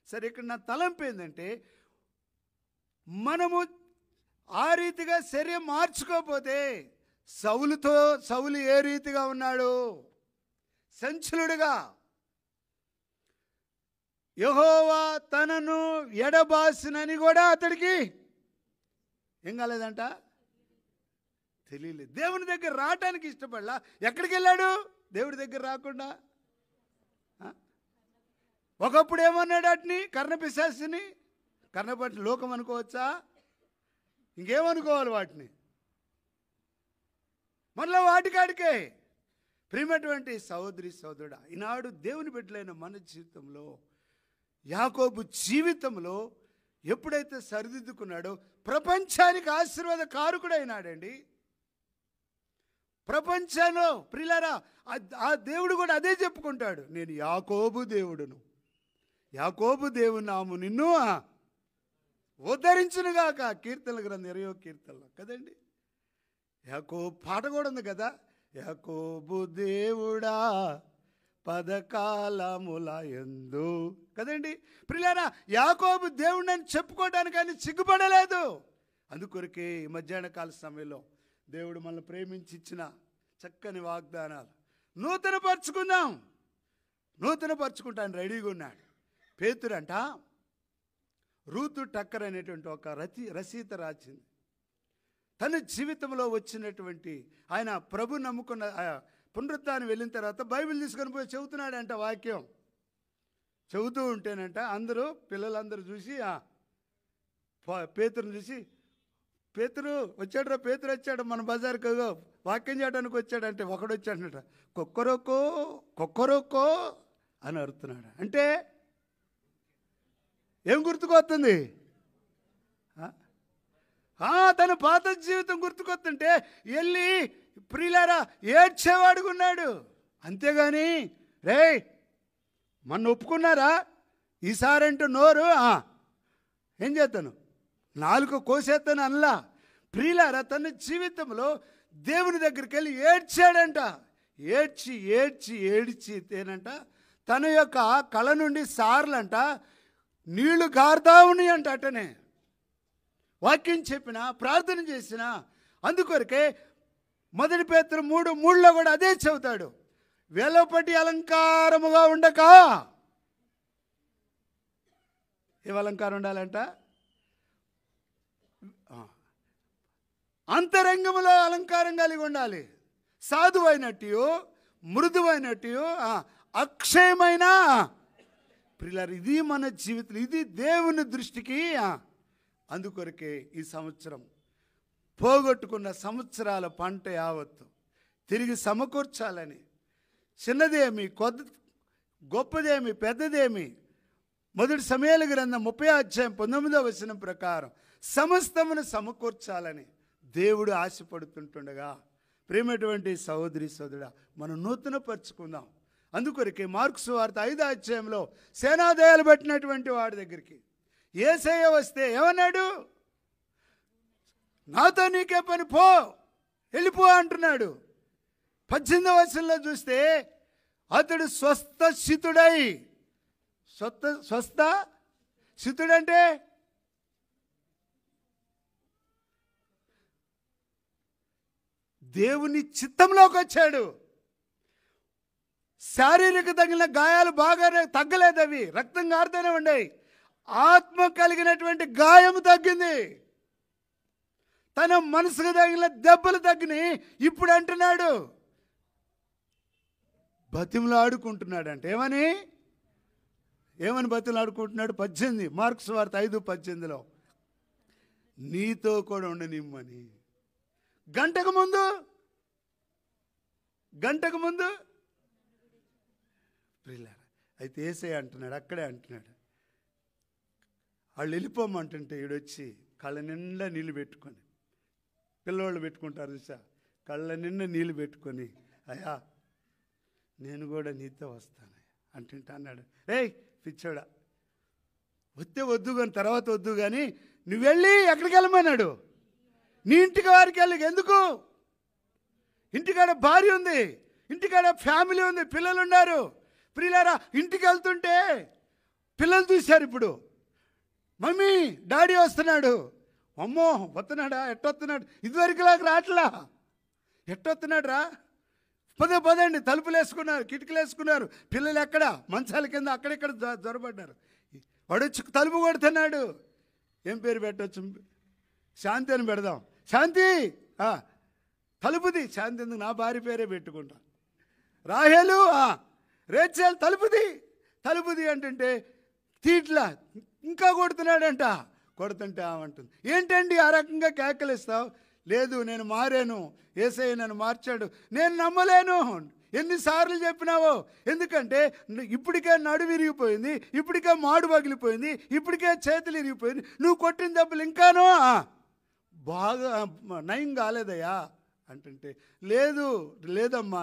సరే, ఇక్కడ నా తలంపు ఏంటంటే, మనము ఆ రీతిగా చర్య మార్చుకోకపోతే, సౌలు ఏ రీతిగా ఉన్నాడు? సంచలుడుగా. యెహోవా తనను ఎడబాసినని కూడా అతడికి ఏం కాలేదంట, తెలియలేదు. దేవుని దగ్గర రావటానికి ఇష్టపడలా. ఎక్కడికి వెళ్ళాడు దేవుడి దగ్గర రాకుండా? ఒకప్పుడు ఏమన్నాడు అట్ని, కర్ణపిశాసిని. కర్ణపట్టి లోకం అనుకోవచ్చా? ఇంకేమనుకోవాలి వాటిని? మళ్ళీ వాటికాడికే. ప్రియమైనటువంటి సహోదరి సహోదరుడా, ఈనాడు దేవుని బిడ్డలైన మన జీవితంలో, యాకోబు జీవితంలో ఎప్పుడైతే సరిదిద్దుకున్నాడో ప్రపంచానికి ఆశీర్వాద కారకుడైనాడండి. ప్రపంచంలో ప్రియులారా, ఆ దేవుడు కూడా అదే చెప్పుకుంటాడు, నేను యాకోబు దేవుడును, యాకోబు దేవుని నాము నిన్ను ఉద్ధరించునుగాక. కీర్తనల గ్రంథం 20వ కీర్తనలో కదండి. యాకోబు పాట కూడా ఉంది కదా, యాకోబు దేవుడా పదకాలముల యందు కదండి. ప్రియులారా, యాకోబు దేవుడిని అని చెప్పుకోవడానికి ఆయన సిగ్గుపడలేదు. అందుకొరకే ఈ మధ్యాహ్న కాల సమయంలో దేవుడు మనల్ని ప్రేమించి ఇచ్చిన చక్కని వాగ్దానాలు నూతనపరుచుకుందాం. నూతనపరుచుకుంటాను రెడీగా ఉన్నాడు. పేతురంట రూతు టక్కర్ అనేటువంటి ఒక రచయిత రాసింది. తన జీవితంలో వచ్చినటువంటి, ఆయన ప్రభు నమ్ముకున్న పునరుత్థానం వెళ్ళిన తర్వాత బైబిల్ తీసుకొని పోయి చెబుతున్నాడంట. వాక్యం చెబుతూ ఉంటేనంట పిల్లలందరూ చూసి పేతురుని చూసి, పేతురు వచ్చాడు రా, పేతురు వచ్చాడు మన బజార్కి వాక్యం చేయడానికి వచ్చాడంటే, ఒకడు వచ్చాడనట, కొక్కరోకో కొక్కరోకో అని అరుతున్నాడు. అంటే ఏం గుర్తుకొస్తుంది? తన పాత జీవితం గుర్తుకొస్తుంటే వెళ్ళి ప్రియులారా ఏడ్చేవాడుకున్నాడు. అంతేగాని రే మొన్న ఒప్పుకున్నారా, ఈసారంటూ నోరు ఏం చేస్తాను, నాలుగు కోసేస్తాను అనలా. ప్రియులారా, తన జీవితంలో దేవుని దగ్గరికి వెళ్ళి ఏడ్చాడంట. ఏడ్చి ఏడ్చి ఏడ్చి తేనంట తన యొక్క కళ నుండి సార్లంట నీళ్లు గారుతా ఉన్నాయి అంట. అటనే వాక్యం చెప్పిన, ప్రార్థన చేసిన. అందుకొరకే 1 పేతురు 3:3 కూడా అదే చెబుతాడు, వెలుపటి అలంకారముగా ఉండక. ఏ అలంకారం ఉండాలంట? అంతరంగములో అలంకారం కలిగి ఉండాలి. సాధువైనట్టు, మృదువైనట్టు, అక్షయమైన. ప్రియులారా, ఇది మన జీవితం, ఇది దేవుని దృష్టికి. అందుకొరకే ఈ సంవత్సరం పోగొట్టుకున్న సంవత్సరాల పంట యావత్తు తిరిగి సమకూర్చాలని, చిన్నదేమి గొప్పదేమి పెద్దదేమి, 1 సమూయేలు గ్రంథం 30:19 ప్రకారం సమస్తమును సమకూర్చాలని దేవుడు ఆశపడుతుంటుండగా, ప్రేమటువంటి సహోదరి సోదరుడా, మనం నూతనపరుచుకుందాం. అందుకొరకే మార్కు సువార్త 5వ సేనాదయాలు పట్టినటువంటి వాడి దగ్గరికి యేసయ్య వస్తే ఏమన్నాడు? నాతో నీకే పని, పో, వెళ్ళిపో అంటున్నాడు. 18వ చూస్తే అతడు స్వస్థశితుడై, స్వస్థశితుడంటే దేవుని చిత్తంలోకి వచ్చాడు. శారీరక తగిలిన గాయాలు బాగానే తగ్గలేదు, అవి రక్తం కారుతూనే ఉన్నాయి. ఆత్మ కలిగినటువంటి గాయము తగ్గింది. తన మనసుకు తగిలిన దెబ్బలు తగ్గినాయి. ఇప్పుడు అంటున్నాడు, బతిమలాడుకుంటున్నాడంట. ఏమని బతిమలాడుకుంటున్నాడు? 18 మార్కు సువార్త 5:18లో నీతో కూడా ఉండనిమ్మని. గంటకు ముందు ప్రియులారా, అయితే యేసయ్య అంటున్నాడు, అక్కడే అంటున్నాడు, వాళ్ళు వెళ్ళిపోమంటుంటే ఈడొచ్చి కళ్ళ నిండా నీళ్ళు పెట్టుకొని, పిల్లోళ్ళు పెట్టుకుంటారు చూసా, కళ్ళ నిండా నీళ్ళు పెట్టుకొని, అయ్యా నేను కూడా నీతో వస్తాను అంటుంటే అన్నాడు, రేయ్ పిచ్చోడా, వద్దు కానీ తర్వాత వద్దు కానీ నువ్వు వెళ్ళి ఎక్కడికి వెళ్ళమన్నాడు? నీ ఇంటికి వారికి వెళ్ళి. ఎందుకు? ఇంటికాడ భార్య ఉంది, ఇంటికాడ ఫ్యామిలీ ఉంది, పిల్లలు ఉన్నారు. ప్రియులారా, ఇంటికి వెళ్తుంటే పిల్లలు చూశారు. ఇప్పుడు మమ్మీ డాడీ వస్తున్నాడు, అమ్మో వస్తున్నాడా, ఎట్టొస్తున్నాడు, ఇదివరకులాగా రాట్లా, ఎట్టొస్తున్నాడు రా, పదండి, తలుపులు వేసుకున్నారు, కిటికీలు వేసుకున్నారు, పిల్లలు ఎక్కడ మంచాల కింద అక్కడెక్కడ జొరబడ్డారు. వాడు వచ్చి తలుపు కొడుతున్నాడు. ఏం పేరు పెట్టవచ్చు? శాంతి అని పెడదాం. శాంతి తలుపుది. శాంతి ఎందుకు, నా భార్య పేరే పెట్టుకుంటా. రాహేలు రేచల్ తలుపుది అంటుంటే తీట్లా ఇంకా కొడుతున్నాడంట. కొడుతుంటే ఆమంటుంది, ఏంటండి ఆ రకంగా కేకలిస్తావు? లేదు నేను మారాను, యేసయ్య నన్ను మార్చాడు, నేను నమ్మలేను. ఎన్నిసార్లు చెప్పినావో? ఎందుకంటే ఇప్పటికే నడు విరిగిపోయింది, ఇప్పటికే మాడు పగిలిపోయింది, ఇప్పటికే చేతులు విరిగిపోయింది, నువ్వు కొట్టిన దెబ్బలు ఇంకానో బాగా నయం కాలేదయ్యా అంటుంటే, లేదమ్మా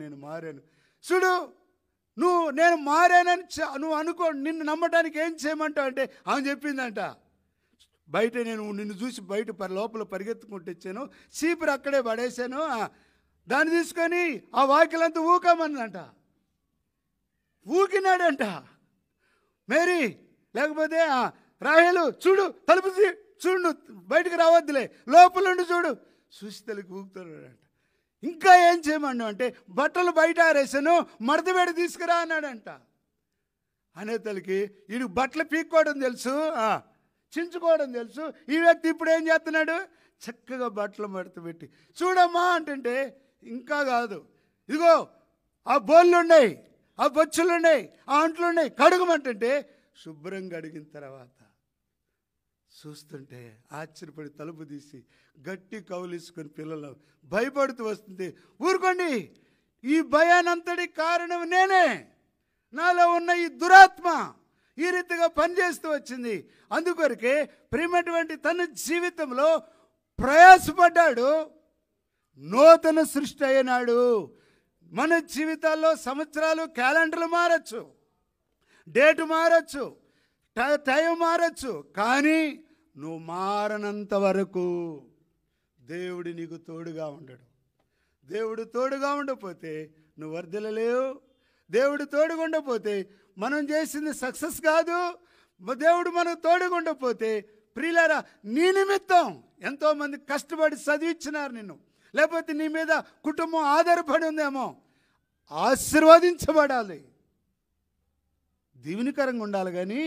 నేను మారాను. చూడు, నేను మారానని నువ్వు అనుకో, నిన్ను నమ్మటానికి ఏం చేయమంటావు అంటే ఆమె చెప్పిందంట, బయట నేను నిన్ను చూసి లోపల పరిగెత్తుకుంటూ వచ్చాను, చీపురు అక్కడే పడేశాను, దాన్ని తీసుకొని ఆ వాకిలంతా ఊకమన్నంట. ఊకినాడంట. మేరీ లేకపోతే రాహేలు, చూడు తలుపు చూడు, బయటకు రావద్దులే, లోపలుండి చూడు, చూసి తలకి ఊగుతున్నాడంట. ఇంకా ఏం చేయమన్నావు అంటే, బట్టలు బయట ఆరేసాను, మడత పెట్టి తీసుకురా అన్నాడంట. అనేతలకి వీడికి బట్టలు పీక్కోవడం తెలుసు, చించుకోవడం తెలుసు. ఈ వ్యక్తి ఇప్పుడు ఏం చేస్తున్నాడు? చక్కగా బట్టలు మడత పెట్టి చూడమ్మా అంటుంటే, ఇంకా కాదు, ఇదిగో ఆ బోళ్ళున్నాయి, ఆ బొచ్చులున్నాయి, ఆ అంట్లున్నాయి, కడుగమంటుంటే శుభ్రంగా అడిగిన తర్వాత చూస్తుంటే ఆశ్చర్యపడి తలుపు తీసి గట్టి కౌలిసుకొని పిల్లలు భయపడుతూ వస్తుంది. ఊరుకోండి, ఈ భయానంతటి కారణం నేనే, నాలో ఉన్న ఈ దురాత్మ ఈ రీతిగా పనిచేస్తూ వచ్చింది. అందుకొరకే ప్రియమైనటువంటి తన జీవితంలో ప్రయాసపడ్డాడు, నూతన సృష్టి అయినాడు. మన జీవితాల్లో సంవత్సరాలు, క్యాలెండర్లు మారచ్చు, డేటు మారచ్చు, టైం మారచ్చు, కానీ నువ్వు మారనంత వరకు దేవుడు నీకు తోడుగా ఉండడు. దేవుడు తోడుగా ఉండకపోతే నువ్వు వర్ధిల్లలేవు. దేవుడు తోడుగా ఉండకపోతే మనం చేసింది సక్సెస్ కాదు. దేవుడు మనకు తోడుగా ఉండకపోతే ప్రియులారా, నీ నిమిత్తం ఎంతోమంది కష్టపడి చదివించినారు నిన్ను, లేకపోతే నీ మీద కుటుంబం ఆధారపడి ఉందేమో, ఆశీర్వదించబడాలి, దీవెనకరంగా ఉండాలి, కానీ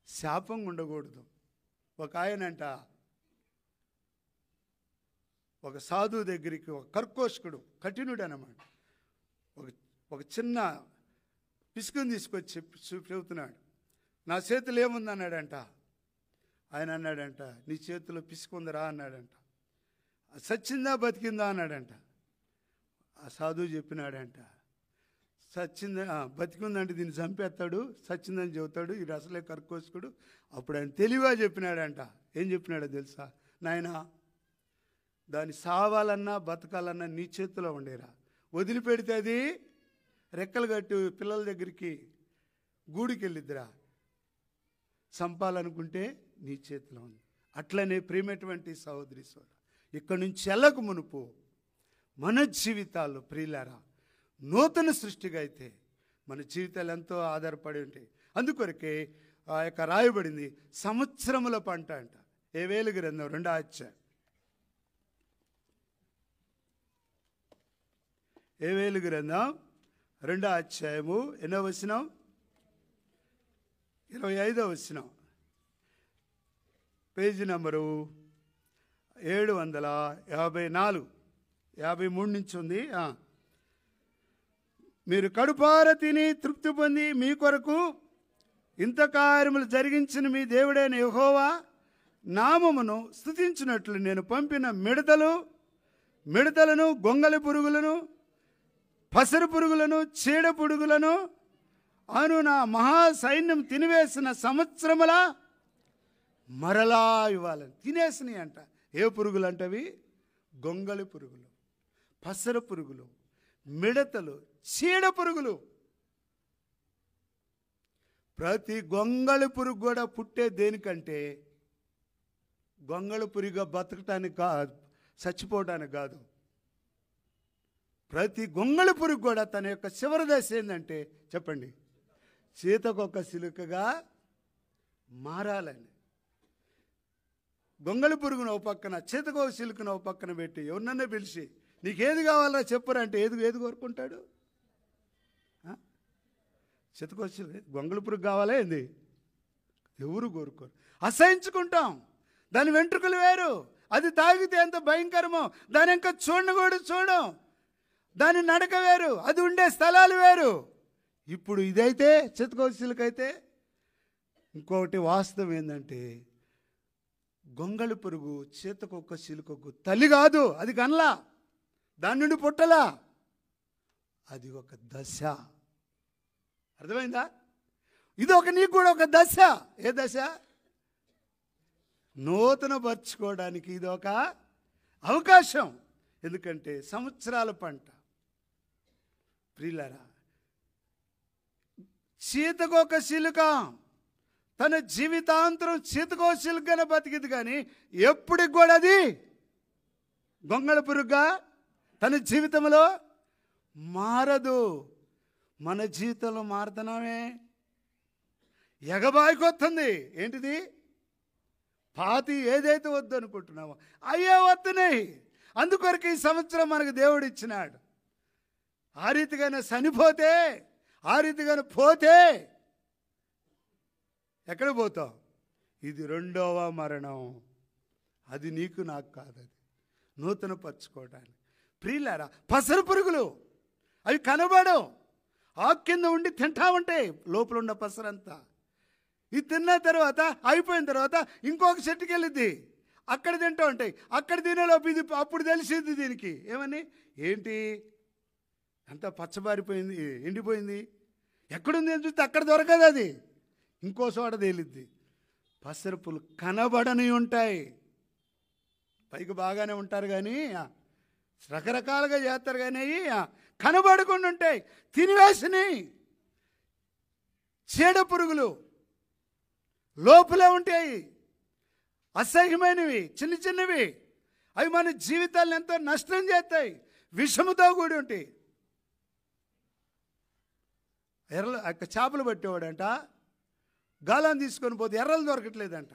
శాపంగా ఉండకూడదు. ఒక ఆయనంట ఒక సాధువు దగ్గరికి, ఒక కర్కోశకుడు, కఠినుడు అన్నమాట, ఒక చిన్న పిసుకుని తీసుకొచ్చి చెబుతున్నాడు, నా చేతిలో ఏముంది అన్నాడంట. ఆయన అన్నాడంట, నీ చేతిలో పిసుకుందరా అన్నాడంట. సచ్చిందా బతికిందా అన్నాడంట. ఆ సాధువు చెప్పినాడంట, సచ్చిందా బతికిందంటే దీన్ని చంపేస్తాడు, సచ్చిందని చెబుతాడు, ఇది అసలే కర్కోశకుడు. అప్పుడు ఆయన తెలివిగా చెప్పినాడంట. ఏం చెప్పినాడో తెలుసా? నాయనా, దాన్ని సావాలన్నా బతకాలన్నా నీ చేతిలో ఉండేరా, వదిలిపెడితే అది రెక్కలు కట్టి పిల్లల దగ్గరికి గూడికి వెళ్ళిద్దిరా, చంపాలనుకుంటే నీ చేతిలో ఉంది. అట్లనే ప్రియమైనటువంటి సహోదరి సోదరుడా, ఇక్కడి నుంచి వెళ్ళక మునుపు మన జీవితాల్లో ప్రియులారా నూతన సృష్టిగా అయితే మన జీవితాలు ఎంతో ఆధారపడి ఉంటాయి. అందుకొరకే ఆ యొక్క రాయబడింది సంవత్సరముల పంట అంట. ఏవేలు గ్రంథం 2వ అధ్యాయం, ఏవేలు గ్రంథం 2వ అధ్యాయము 8వ వచనం, 25వ వచనం, పేజీ నంబరు 754, 53 నుంచి ఉంది. మీరు కడుపార తిని తృప్తి పొంది మీ కొరకు ఇంత కార్యములు జరిగించిన మీ దేవుడైన యెహోవా నామమును స్తుతించినట్లు నేను పంపిన మిడతలను గొంగళి పురుగులను పసరు పురుగులను చీడ పురుగులను అను నా మహాసైన్యం తినివేసిన సంవత్సరముల మరలా ఇవ్వాలని. తినేసినాయి అంట. ఏ పురుగులు అంటవి? గొంగళి పురుగులు, పసరు పురుగులు, మిడతలు, చీడ పురుగులు. ప్రతి గొంగళి పురుగు కూడా పుట్టే దేనికంటే గొంగళి పురుగు బతకటానికి చచ్చిపోవడానికి కాదు. ప్రతి గొంగళి పురుగు కూడా తన యొక్క చివరి దశ ఏంటంటే చెప్పండి, సీతకొక సిలుకగా మారాలని. గొంగళి పురుగును ఒక పక్కన, సీతకొక సిలుకను ఒక పక్కన పెట్టి ఎవరినన్నా పిలిచి నీకేది కావాలో చెప్పురంటే ఏది కోరుకుంటాడు? సీతకొక సిలుక, గొంగళి పురుగు కావాలా ఏంది? ఎవరు కోరుకోరు. అసహించుకుంటాం. దాని వెంట్రుకలు వేరు, అది తాగితే ఎంత భయంకరమో దాని ఇంకా చూడం. దాని నడక వేరు, అది ఉండే స్థలాలు వేరు. ఇప్పుడు ఇదైతే చితకొసిలకైతే ఇంకొకటి వాస్తవం ఏంటంటే గొంగళి పురుగు చేతకొక్క చిలుకకు తల్లి కాదు, అది కనలా, దాని నుండి పుట్టలా, అది ఒక దశ. అర్థమైందా? ఇది నీకు కూడా ఒక దశ. ఏ దశ? నూతనపరుచుకోవడానికి ఇది ఒక అవకాశం. ఎందుకంటే సంవత్సరాల పంట. ప్రియులారా, చీతకొక చిలుక తన జీవితాంతరం చీతకో చిలుకనే బతికింది, కానీ ఎప్పటికి కూడా అది గొంగళి పురుగుగా తన జీవితంలో మారదు. మన జీవితంలో మారుతున్నామే. ఎగబాయికొస్తుంది. ఏంటిది? పాతి ఏదైతే వద్దు అనుకుంటున్నామో అయ్యే వస్తున్నాయి. అందుకొరకు ఈ సంవత్సరం మనకు దేవుడు ఇచ్చినాడు. ఆ రీతిగానే చనిపోతే, ఆ రీతిగానే పోతే ఎక్కడ పోతావు? ఇది రెండవ మరణం. అది నీకు నాకు కాదు, అది నూతన పరుచుకోవడానికి. ప్రియులారా, పసరు పురుగులు అవి కనబడవు, ఆకు కింద ఉండి తింటా ఉంటాయి లోపల ఉన్న పసరంతా. ఇది తిన్న తర్వాత అయిపోయిన తర్వాత ఇంకొక చెట్టుకి వెళ్ళిద్ది, అక్కడ తింటూ ఉంటాయి. అక్కడ తినేలోపు ఇది అప్పుడు తెలిసింది దీనికి ఏమని, ఏంటి అంతా పచ్చబారిపోయింది, ఎండిపోయింది, ఎక్కడుంది అని చూస్తే అక్కడ దొరకదు, అది ఇంకో చోట తేలిద్ది. పసరుపులు కనబడని ఉంటాయి, పైకి బాగానే ఉంటారు కానీ రకరకాలుగా చేస్తారు, కానీ కనబడకుండా ఉంటాయి, తినివేసినాయి. చీడ పురుగులు లోపలే ఉంటాయి, అసహ్యమైనవి, చిన్నవి. అవి మన జీవితాలను ఎంతో నష్టం చేస్తాయి, విషముతో కూడి ఉంటాయి. చేపలు పట్టేవాడంట, గాలాన్ని తీసుకొని పోతే ఎర్రలు దొరకట్లేదంట.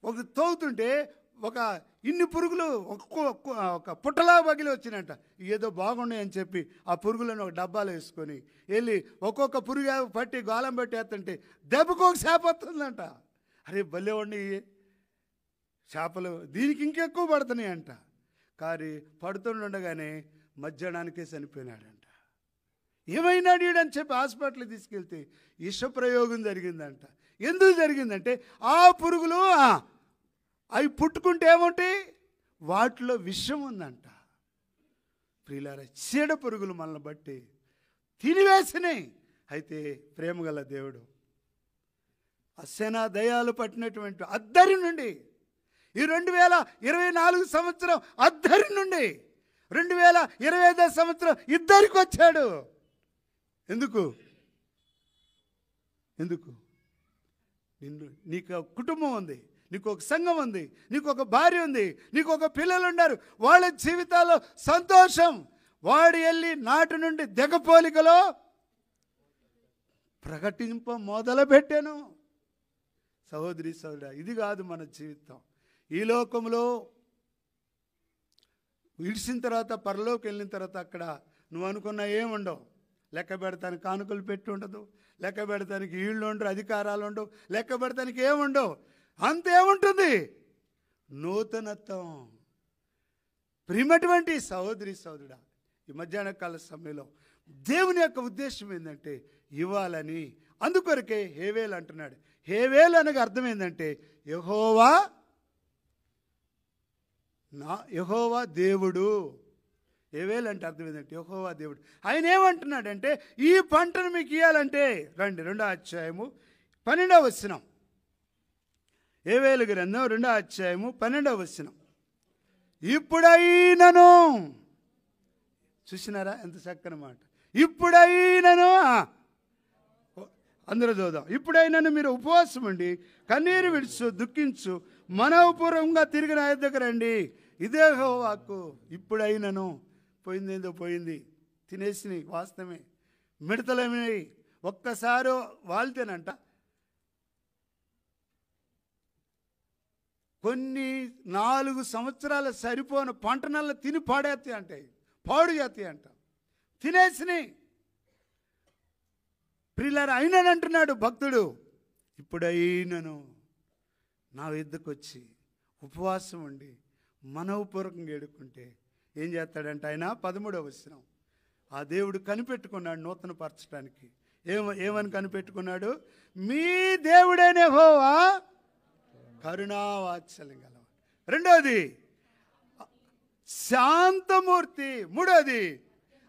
ఒక తవ్వుతుంటే ఒక ఇన్ని పురుగులు ఒక పుట్టలా పగిలి వచ్చినాయంట. ఏదో బాగున్నాయని చెప్పి ఆ పురుగులను ఒక డబ్బాలో వేసుకొని వెళ్ళి ఒక్కొక్క పురుగు పట్టి గాలం పెట్టేస్తుంటే దెబ్బకు ఒక చేప వస్తుందంట. అరే భలే ఉండి చేపలు దీనికి ఇంకెక్కువ పడుతున్నాయంట. కానీ పడుతుండగానే మధ్యాహ్నానికే చనిపోయినాడంట. ఏమైనాడు అని చెప్పి హాస్పిటల్కి తీసుకెళ్తే విషప్రయోగం జరిగిందంట. ఎందుకు జరిగిందంటే ఆ పురుగులు అవి పుట్టుకుంటే ఏముంటాయి, వాటిలో విషం ఉందంట. ప్రియులారా, చీడ పురుగులు మనల్ని బట్టి తినివేసినాయి. అయితే ప్రేమగల దేవుడు అస్సేనా దయాలు పట్టినటువంటి అద్దరి నుండి ఈ 2024 సంవత్సరం అద్దరి నుండి 2025 సంవత్సరం ఇద్దరికి వచ్చాడు. ఎందుకు? నీకు ఒక కుటుంబం ఉంది, నీకు ఒక సంఘం ఉంది, నీకు ఒక భార్య ఉంది, నీకు ఒక పిల్లలు ఉన్నారు. వాళ్ళ జీవితాల్లో సంతోషం. వాడు వెళ్ళి నాటి నుండి దిగపోలికలో ప్రకటింప మొదలుపెట్టాను. సహోదరి సహోదరా, ఇది కాదు మన జీవితం. ఈ లోకంలో విడిచిన తర్వాత పరలోకి వెళ్ళిన తర్వాత అక్కడ నువ్వు అనుకున్న ఏముండవు. లెక్క పెడతానికి కానుకలు పెట్టి ఉండదు, లెక్క పెడతానికి ఈళ్ళు ఉండరు, అధికారాలు ఉండవు, లెక్క పెడతానికి ఏముండవు. అంతేముంటుంది? నూతనత్వం. ప్రియమైనటువంటి సహోదరి సహోదరుడా, ఈ మధ్యాహ్న కాల సమయంలో దేవుని యొక్క ఉద్దేశం ఏంటంటే ఇవ్వాలని. అందుకొరకే హేవేలు అంటున్నాడు. హేవేలు అనగా అర్థం ఏంటంటే యెహోవా దేవుడు. హేవేలు అంటే అర్థం ఏంటంటే యెహోవా దేవుడు. ఆయన ఏమంటున్నాడంటే ఈ పంటను మీకు ఇవ్వాలంటే రండి, 2వ అధ్యాయము 12వ వచనం. హేవేలు గ్రంథం 2వ అధ్యాయము 12వ వచనం. ఇప్పుడైనను, చూసినారా ఎంత చక్కని మాట. ఇప్పుడైనను, అందరూ చూద్దాం. ఇప్పుడైనను మీరు ఉపవాసం ఉండి కన్నీరు విడుచు దుఃఖించు మనోపూర్వకంగా తిరిగి నా యొద్దకు రండి. ఇదే యెహోవాకు. ఇప్పుడైనను, పోయిందేందో పోయింది, తినేసి వాస్తవమే, మిడతలేమి ఒక్కసారి వాళ్తేనంట కొన్ని 4 సంవత్సరాల సరిపోన పంట నల్ల తిని పాడేస్తాయి అంటాయి, పాడు చేస్తాయి అంట. తినేసినాయి. ప్రియులారా, అయినంటున్నాడు భక్తుడు, ఇప్పుడైనను నా యొద్దకు వచ్చి ఉపవాసం ఉండి మనోపూర్వకంగా ఏడుకుంటే ఏం చేస్తాడంటే ఆయన 13వ వచనం. ఆ దేవుడు కనిపెట్టుకున్నాడు నూతన పరచడానికి. ఏమని కనిపెట్టుకున్నాడు? మీ దేవుడైన యెహోవా కరుణావాత్సల్యం గలవాడు. 2వది శాంతమూర్తి. 3వది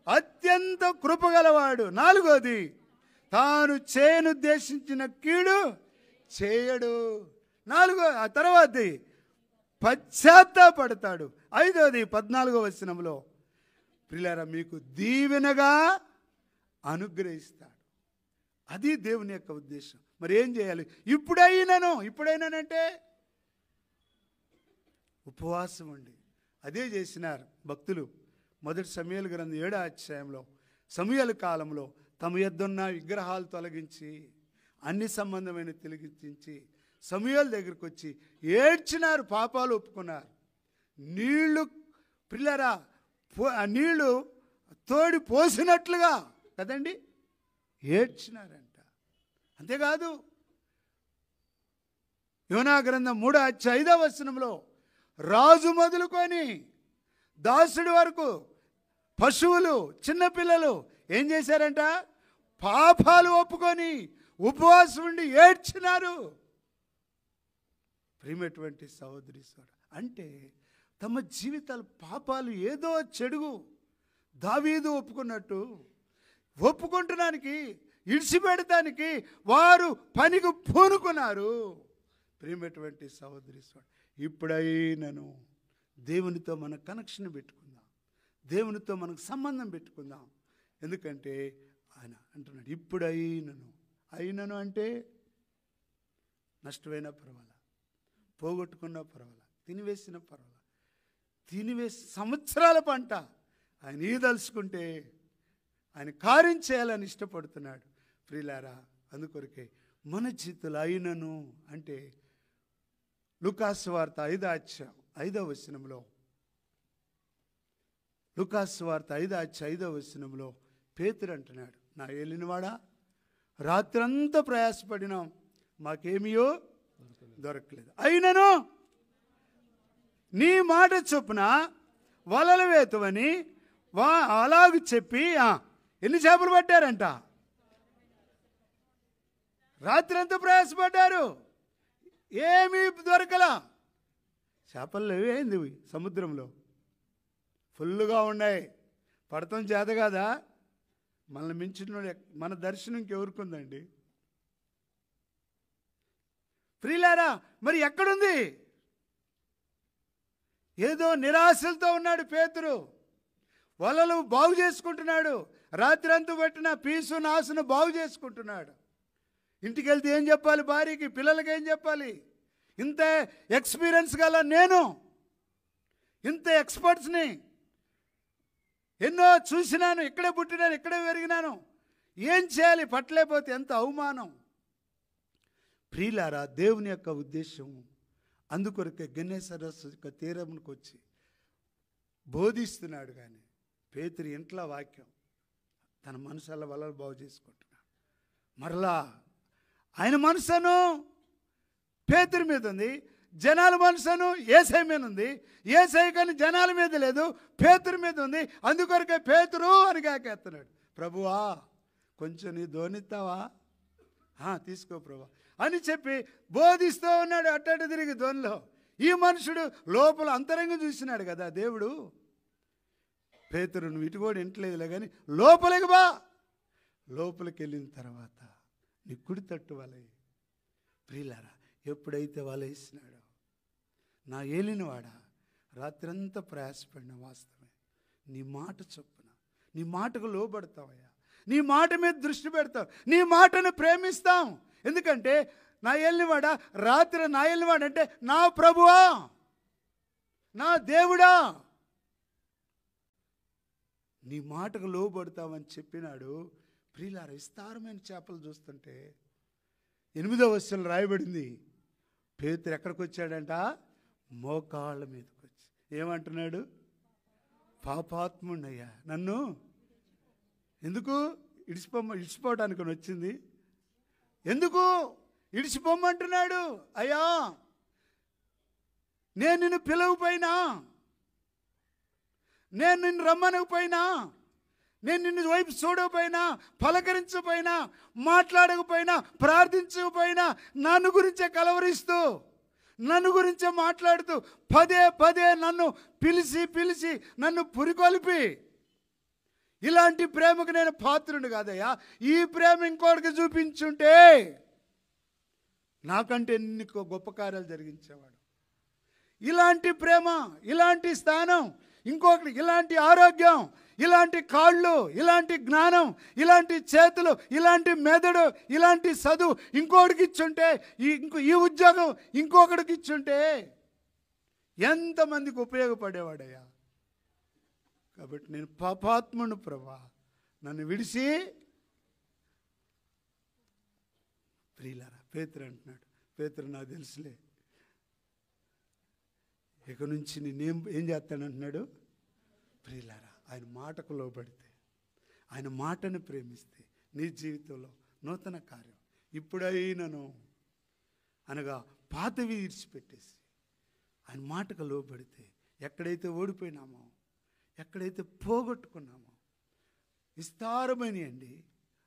అత్యంత కృపగలవాడు. 4వది తాను చేయనుద్దేశించిన కీడు చేయడు. ఆ తర్వాతది పశ్చాత్తాపడతాడు. 5వది 14వ వచనంలో ప్రియులారా మీకు దీవెనగా అనుగ్రహిస్తాడు. అది దేవుని యొక్క ఉద్దేశం. మరి ఏం చేయాలి? ఇప్పుడైనానంటే ఉపవాసం ఉండి అదే చేసినారు భక్తులు. 1 సమూయేలు గ్రంథం 7వ అధ్యాయంలో సమూయేలు కాలంలో తమ యొద్దున్న విగ్రహాలు తొలగించి అన్ని సంబంధమైన తొలగించి సమూయేలు దగ్గరికి వచ్చి ఏడ్చినారు, పాపాలు ఒప్పుకున్నారు. నీళ్లు పిల్లరా నీళ్లు తోడి పోసినట్లుగా కదండి ఏడ్చినారంట. అంతేకాదు యోనా గ్రంథం 3వ అధ్యాయం 5వ వచనంలో రాజు మొదలుకొని దాసుడి వరకు పశువులు చిన్నపిల్లలు ఏం చేశారంట? పాపాలు ఒప్పుకొని ఉపవాసం ఉండి ఏడ్చినారు. ప్రియమైనటువంటి సహోదరి సోదరుడు, అంటే తమ జీవితాల పాపాలు ఏదో చెడుగు దావీదు ఒప్పుకున్నట్టు ఒప్పుకుంటున్నానికి ఇడిచిపెడటానికి వారు పనికి పూనుకున్నారు. ప్రియమైనటువంటి సహోదరి సోదరుడు, ఇప్పుడైనను దేవునితో మన కనెక్షన్ పెట్టుకుందాం, దేవునితో మనకు సంబంధం పెట్టుకుందాం. ఎందుకంటే ఆయన అంటున్నాడు అయినను అంటే నష్టమైన పర్వాలా, పోగొట్టుకున్న పర్వాలా, తినివేసిన పర్వాలా, తినివేసి సంవత్సరాల పంట ఆయన ఈదలుచుకుంటే ఆయన కార్యం చేయాలని ఇష్టపడుతున్నాడు. ప్రియులారా, అందుకొరకే మన జీవితంలో అయినను అంటే లూకాసు వార్త 5వ అధ్యాయం 5వ వచనంలో లూకాసు వార్త 5వ అధ్యాయం 5వ వచనంలో పేతురు అంటున్నాడు, నా ఏలినవాడా రాత్రంతా ప్రయాసపడినాం, మాకేమియో దొరకలేదు, అయినను నీ మాట చొప్పున వలలు వేతువని అలాగ చెప్పి ఎన్ని చేపలు పట్టారంట? రాత్రంతా ప్రయాసపడ్డారు, ఏమీ దొరకలా. చేపలు ఏంది సముద్రంలో ఫుల్గా ఉన్నాయి. పడతాం చేత కాదా? మనల్ని మించిన మన దర్శనం ఇంకెవరుకుందండి? ప్రియులారా, మరి ఎక్కడుంది? ఏదో నిరాశలతో ఉన్నాడు పేతురు. వలలు బాగు చేసుకుంటున్నాడు, రాత్రి అంతా పట్టిన పీసు నాసును బాగు చేసుకుంటున్నాడు. ఇంటికి వెళ్తే ఏం చెప్పాలి? భార్యకి, పిల్లలకి ఏం చెప్పాలి? ఇంత ఎక్స్పీరియన్స్ గల నేను, ఇంత ఎక్స్పర్ట్స్ని ఎన్నో చూసినాను, ఇక్కడే పుట్టినాను, ఇక్కడే పెరిగినాను, ఏం చేయాలి? పట్టలేకపోతే ఎంత అవమానం. ప్రియులారా, దేవుని యొక్క ఉద్దేశం అందుకొరకే గెన్నేసరస్సు యొక్క తీరంకు వచ్చి బోధిస్తున్నాడు. కానీ పేతురు ఇంట్లో వాక్యం తన మనసుల వలలు బాగు చేసుకుంటున్నాడు. మరలా ఆయన మనసును పేతురు మీద ఉంది, జనాల మనసును యేసయ్య మీద ఉంది. యేసయ్య కానీ జనాల మీద లేదు, పేతురు మీద ఉంది. అందుకొరకే పేతురు అని కాకేస్తున్నాడు. ప్రభువా కొంచెం నీ ధోనిస్తావా, తీసుకో ప్రభు అని చెప్పి బోధిస్తూ ఉన్నాడు. అట్టట తిరిగి ధోనిలో ఈ మనుషుడు లోపల అంతరంగం చూసినాడు కదా దేవుడు. పేతురు నువ్వు ఇటు కూడా వింటలేదులే కానీ లోపలికి బా. లోపలికి వెళ్ళిన తర్వాత నీ కుడి తట్టు వలై. ప్రియులారా, ఎప్పుడైతే వలేసినాడో నా ఏలినవాడా, రాత్రంతా ప్రయాసపడిన వాస్తవమే. నీ మాట చొప్పున, నీ మాటకు లోబడతావయ్యా, నీ మాట మీద దృష్టి పెడతావు, నీ మాటను ప్రేమిస్తాం. ఎందుకంటే నా ఏలినవాడా, రాత్రి నా ఏలినవాడు అంటే నా ప్రభువా, నా దేవుడా, నీ మాటకు లోబడతావని చెప్పినాడు. ప్రియులారా, విస్తారమైన చేపలు చూస్తుంటే 8వ వచనంలో రాయబడింది, పేతురు ఎక్కడికి వచ్చాడంట? మోకాళ్ళ మీదకి వచ్చి ఏమంటున్నాడు? పాపాత్ముడయ్యా, నన్ను ఎందుకు ఇడిచిపోవడానికి వచ్చింది? ఎందుకు ఇడిచిపోమంటున్నాడు? అయ్యా, నేను నిన్ను పిలవపోయినా, నేను నిన్ను రమ్మనకపోయినా, నేను నిన్ను వైపు చూడకపోయినా, పలకరించకపోయినా, మాట్లాడకపోయినా, ప్రార్థించకపోయినా, నన్ను గురించే కలవరిస్తూ, నన్ను గురించే మాట్లాడుతూ పదే పదే నన్ను పిలిచి నన్ను పురికొల్పి, ఇలాంటి ప్రేమకు నేను పాత్రుడు కాదయ్యా. ఈ ప్రేమ ఇంకోటికి చూపించుంటే నాకంటే ఎన్ని గొప్ప కార్యాలు జరిగించేవాడు. ఇలాంటి ప్రేమ, ఇలాంటి స్థానం ఇంకొకటి, ఇలాంటి ఆరోగ్యం, ఇలాంటి కాళ్ళు, ఇలాంటి జ్ఞానం, ఇలాంటి చేతులు, ఇలాంటి మెదడు, ఇలాంటి చదువు ఇంకోటికి ఇచ్చుంటే, ఈ ఉద్యోగం ఇంకొకటికి ఇచ్చుంటే ఎంతమందికి ఉపయోగపడేవాడయ్యా. కాబట్టి నేను పాపాత్ముడు ప్రభా, నన్ను విడిచి. ప్రియులారా, పేతురు అంటున్నాడు, పేతురు నాకు తెలుసులే, ఇక నుంచి నేనేం చేస్తానంటున్నాడు. ప్రియులారా, ఆయన మాటకు లోబడితే, ఆయన మాటను ప్రేమిస్తే నీ జీవితంలో నూతన కార్యం ఇప్పుడైనను అనగా పాతవి విడిచిపెట్టేసి ఆయన మాటకు లోబడితే, ఎక్కడైతే ఓడిపోయినామో, ఎక్కడైతే పోగొట్టుకున్నామో, విస్తారమైనయండి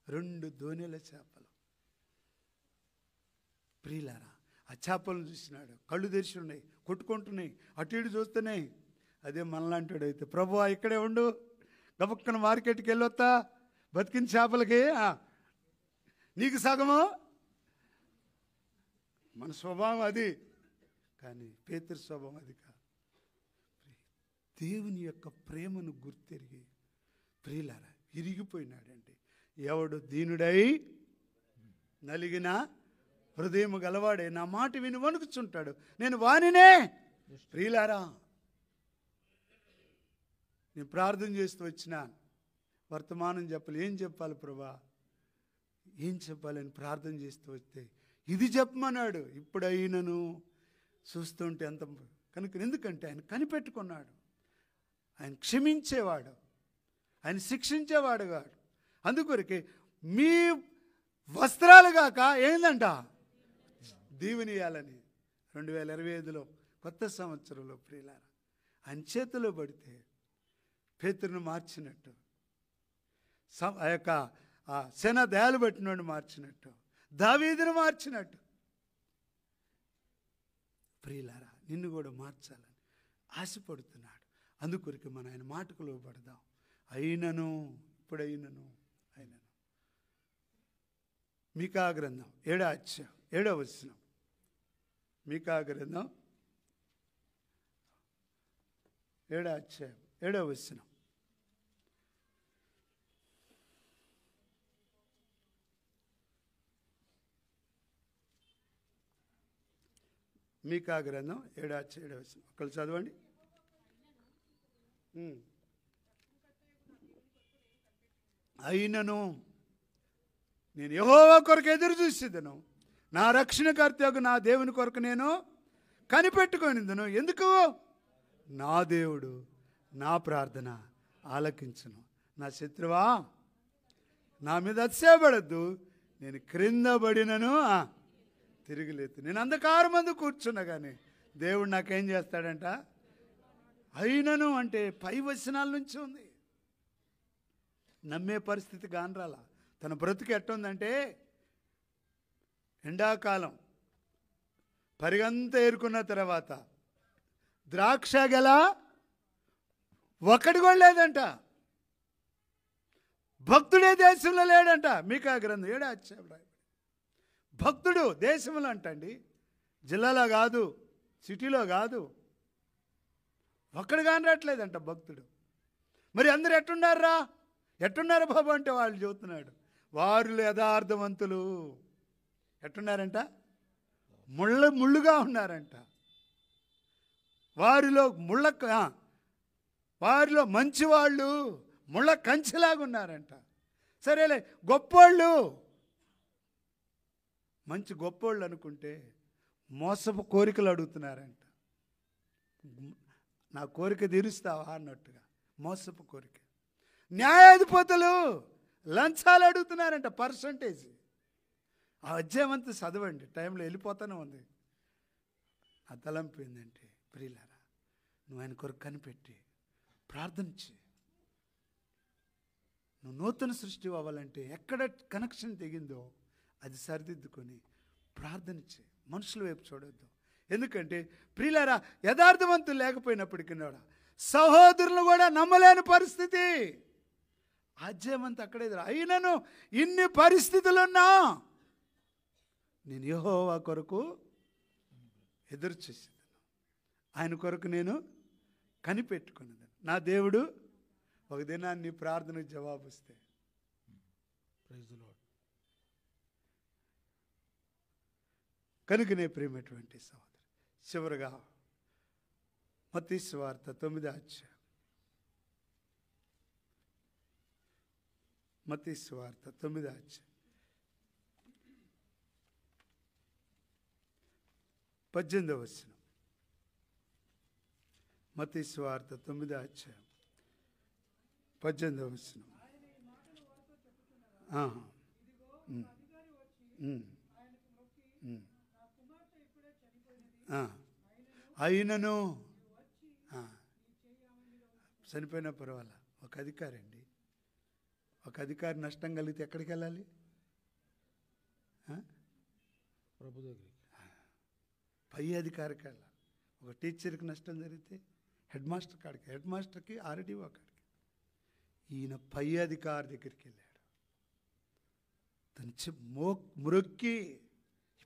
2 దోణెల చేపలు. ప్రియులారా, ఆ చేపలను చూసినాడు, కళ్ళు తెరిచి ఉన్నాయి, కొట్టుకుంటున్నాయి, అటు ఇటు చూస్తున్నాయి. అదే మనలాంటివాడు అయితే, ప్రభువా ఇక్కడే ఉండు, గబక్కన మార్కెట్కి వెళ్ళొస్తా, బతికిన చేపలకి నీకు సగము. మన స్వభావం అది, కానీ పేతురు స్వభావం అది కాదు. దేవుని యొక్క ప్రేమను గుర్తెరిగి ప్రియులారా విరిగిపోయినాడండి. ఎవడు దీనుడై నలిగిన హృదయము గలవాడే నా మాట విని వణుకుచుంటాడు, నేను వానినే. ప్రియులారా, నేను ప్రార్థన చేస్తూ వచ్చిన వర్తమానం చెప్పాలి, ఏం చెప్పాలి ప్రభా, ఏం చెప్పాలని ప్రార్థన చేస్తూ వస్తే ఇది చెప్పమన్నాడు. ఇప్పుడైనను చూస్తుంటే అంత కనుక, ఎందుకంటే ఆయన కనిపెట్టుకున్నాడు, ఆయన క్షమించేవాడు, ఆయన శిక్షించేవాడు కాడు. అందుకొరకే మీ వస్త్రాలు కాక ఏందంట దీవెనియాలని 2025లో కొత్త సంవత్సరంలో ప్రియులారా ఆయన చేతిలో పడితే పేతురును మార్చినట్టు, ఆ యొక్క సేన దయాలు పట్టినోడు మార్చినట్టు, దావీదును మార్చినట్టు ప్రియులారా నిన్ను కూడా మార్చాలని ఆశపడుతున్నాడు. అందుకొరకు మనం ఆయన మాటకు లోబడదాం. అయినను ఇప్పుడైనను అయినను. మీకా గ్రంథం 7వ అధ్యాయం 7వ వచనం. మీకా గ్రంథం 7వ అధ్యాయం 7వ వచనం. మీకా గ్రంథం 7వ అధ్యాయం 7వ వచనం. ఒకళ్ళు చదవండి. అయినను నేను యెహోవా కొరకు ఎదురు చూసేదను, నా రక్షణకర్తకు నా దేవుని కొరకు నేను కనిపెట్టుకొనిందును. ఎందుకు? నా దేవుడు నా ప్రార్థన ఆలకించును. నా శత్రువా నా మీద అతిశయపడద్దు, నేను క్రింద పడినను తిరిగిలేదు. నేను అంధకారం మందు కూర్చున్నా కానీ దేవుడు నాకేం చేస్తాడంట? అయినను అంటే పై వచనాల నుంచి ఉంది. నమ్మే పరిస్థితి కానరాల. తన బ్రతుకు ఎట్టుందంటే, ఎండాకాలం పరిగంతా ఏరుకున్న తర్వాత ద్రాక్ష గెల ఒక్కడి కూడా లేదంట. భక్తుడే దేశంలో లేడంట. మీకా గ్రంథం 7వ అధ్యాయం. భక్తుడు దేశంలో అంటండి, జిల్లాలో కాదు, సిటీలో కాదు, ఒక్కడు కానట్లేదంట భక్తుడు. మరి అందరు ఎట్టున్నారు బాబు అంటే వాళ్ళు చెబుతున్నాడు, వారు యథార్థవంతులు. ఎట్టున్నారంట? ముళ్ళుగా ఉన్నారంట. వారిలో మంచివాళ్ళు ముళ్ళ కంచెలాగా ఉన్నారంట. సరేలే, గొప్పోళ్ళు, మంచి గొప్పోళ్ళు అనుకుంటే మోసపు కోరికలు అడుగుతున్నారంట. నా కోరిక తీరుస్తావా అన్నట్టుగా మోసపు కోరిక. న్యాయాధిపతులు లంచాలు అడుగుతున్నారంట, పర్సంటేజ్. ఆ అధ్యాయం అంతా చదవండి, టైంలో వెళ్ళిపోతానే ఉంది. ఆ తలంపు ఏంటంటే, ప్రియులారా, నువ్వు ఆయన కొరకు కనిపెట్టి ప్రార్థన చేయి. నువ్వు నూతన సృష్టి అవ్వాలంటే ఎక్కడ కనెక్షన్ తెగిందో అది సరిదిద్దుకొని ప్రార్థన చేయి. మనుషుల వైపు చూడొద్దు. ఎందుకంటే ప్రియులారా, యథార్థవంతులు లేకపోయినప్పటికీ సహోదరులు కూడా నమ్మలేని పరిస్థితి. అధ్యాయమంతా అక్కడే. అయినను ఇన్ని పరిస్థితులున్నా నేను యెహోవా కొరకు ఎదురు చూసేదాను, ఆయన కొరకు నేను కనిపెట్టుకున్నదాను. నా దేవుడు ఒక దినాన్ని ప్రార్థనకు జవాబు ఇస్తే, కనుకనే ప్రియమైనటువంటి సహోదరు, చివరగా మత్తయి సువార్త 9వ అధ్యాయం. మత్తయి సువార్త 9వ అధ్యాయం 18వ వచనం. మత్తయి సువార్త 9వ అధ్యాయం 18వ వచనం. అయినను చనిపోయినా పర్వాలా. ఒక అధికారి అండి, ఒక అధికారి నష్టం కలిగితే ఎక్కడికి వెళ్ళాలి? ప్రభు దగ్గరికి, పై అధికారికి వెళ్ళాలి. ఒక టీచర్కి నష్టం జరిగితే హెడ్ మాస్టర్ కాడికి, హెడ్ మాస్టర్కి ఆర్డీఓ కాడికి. ఈయన పై అధికారి దగ్గరికి వెళ్ళాడు. తను మురొక్కి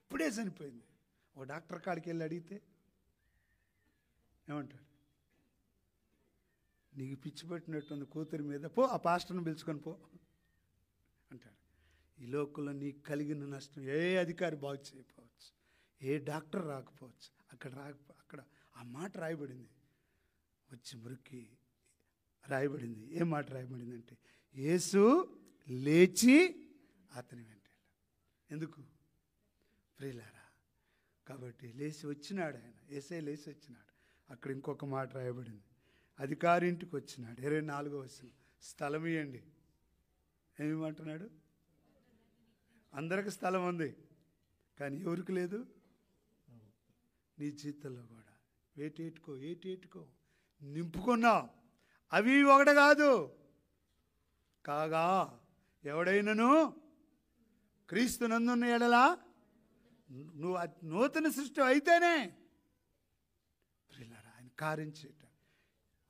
ఇప్పుడే చనిపోయింది. ఒక డాక్టర్ కాడికి వెళ్ళి అడిగితే ఏమంటాడు? నీకు పిచ్చి పెట్టినట్టుంది కూతురి మీద, పో ఆ పాస్టర్ని పిలుచుకొని పో అంటాడు. ఈ లోకంలో నీకు కలిగిన నష్టం ఏ అధికారి బాగు చేయకపోవచ్చు, ఏ డాక్టర్ రాకపోవచ్చు. అక్కడ ఆ మాట రాయబడింది. వచ్చి మురికి రాయబడింది. ఏ మాట రాయబడింది అంటే, యేసు లేచి అతని వెంట. ఎందుకు ప్రియులారా? కాబట్టి లేచి వచ్చినాడు ఆయన. యేసే లేచి వచ్చినాడు. అక్కడ ఇంకొక మాట రాయబడింది, అధికారి ఇంటికి వచ్చినాడు. 24వ వచనం, స్థలం ఇవ్వండి. ఏమంటున్నాడు? అందరికి స్థలం ఉంది, కానీ ఎవరికి లేదు? నీ జీవితంలో కూడా ఏటేటుకో నింపుకున్నావు. అవి ఒకటి కాదు, కాగా ఎవడైనను క్రీస్తు నందున్న ఎడలా నువ్వు నూతన సృష్టి అయితేనే ప్రియులారా ఆయన కార్యం చేయటం.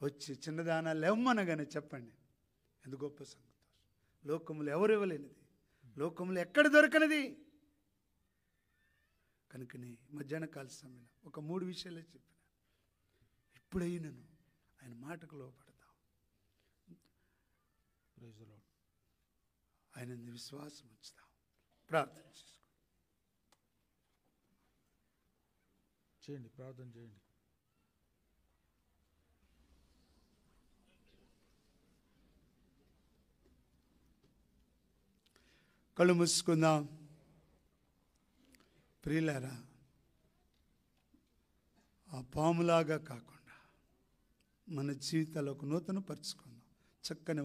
వచ్చి చిన్నదానాలు ఇవ్వమనగానే చెప్పండి, ఎంత గొప్ప సంగతి. లోకములు ఎవరు ఇవ్వలేనిది, లోకములు ఎక్కడ దొరకనిది. కనుకనే మధ్యాహ్న కాల సమయంలో ఒక 3 విషయాలే చెప్పిన. ఎప్పుడైనాను ఆయన మాటకు లోపడతాం, ఆయన విశ్వాసం ఉంచుతాం. ప్రార్థన చేయండి, ప్రార్థన చేయండి. కళ్ళు మూసుకుందాం. ప్రియులారా, ఆ పాములాగా కాకుండా మన జీవితాలకు నూతన పరుచుకుందాం. చక్కని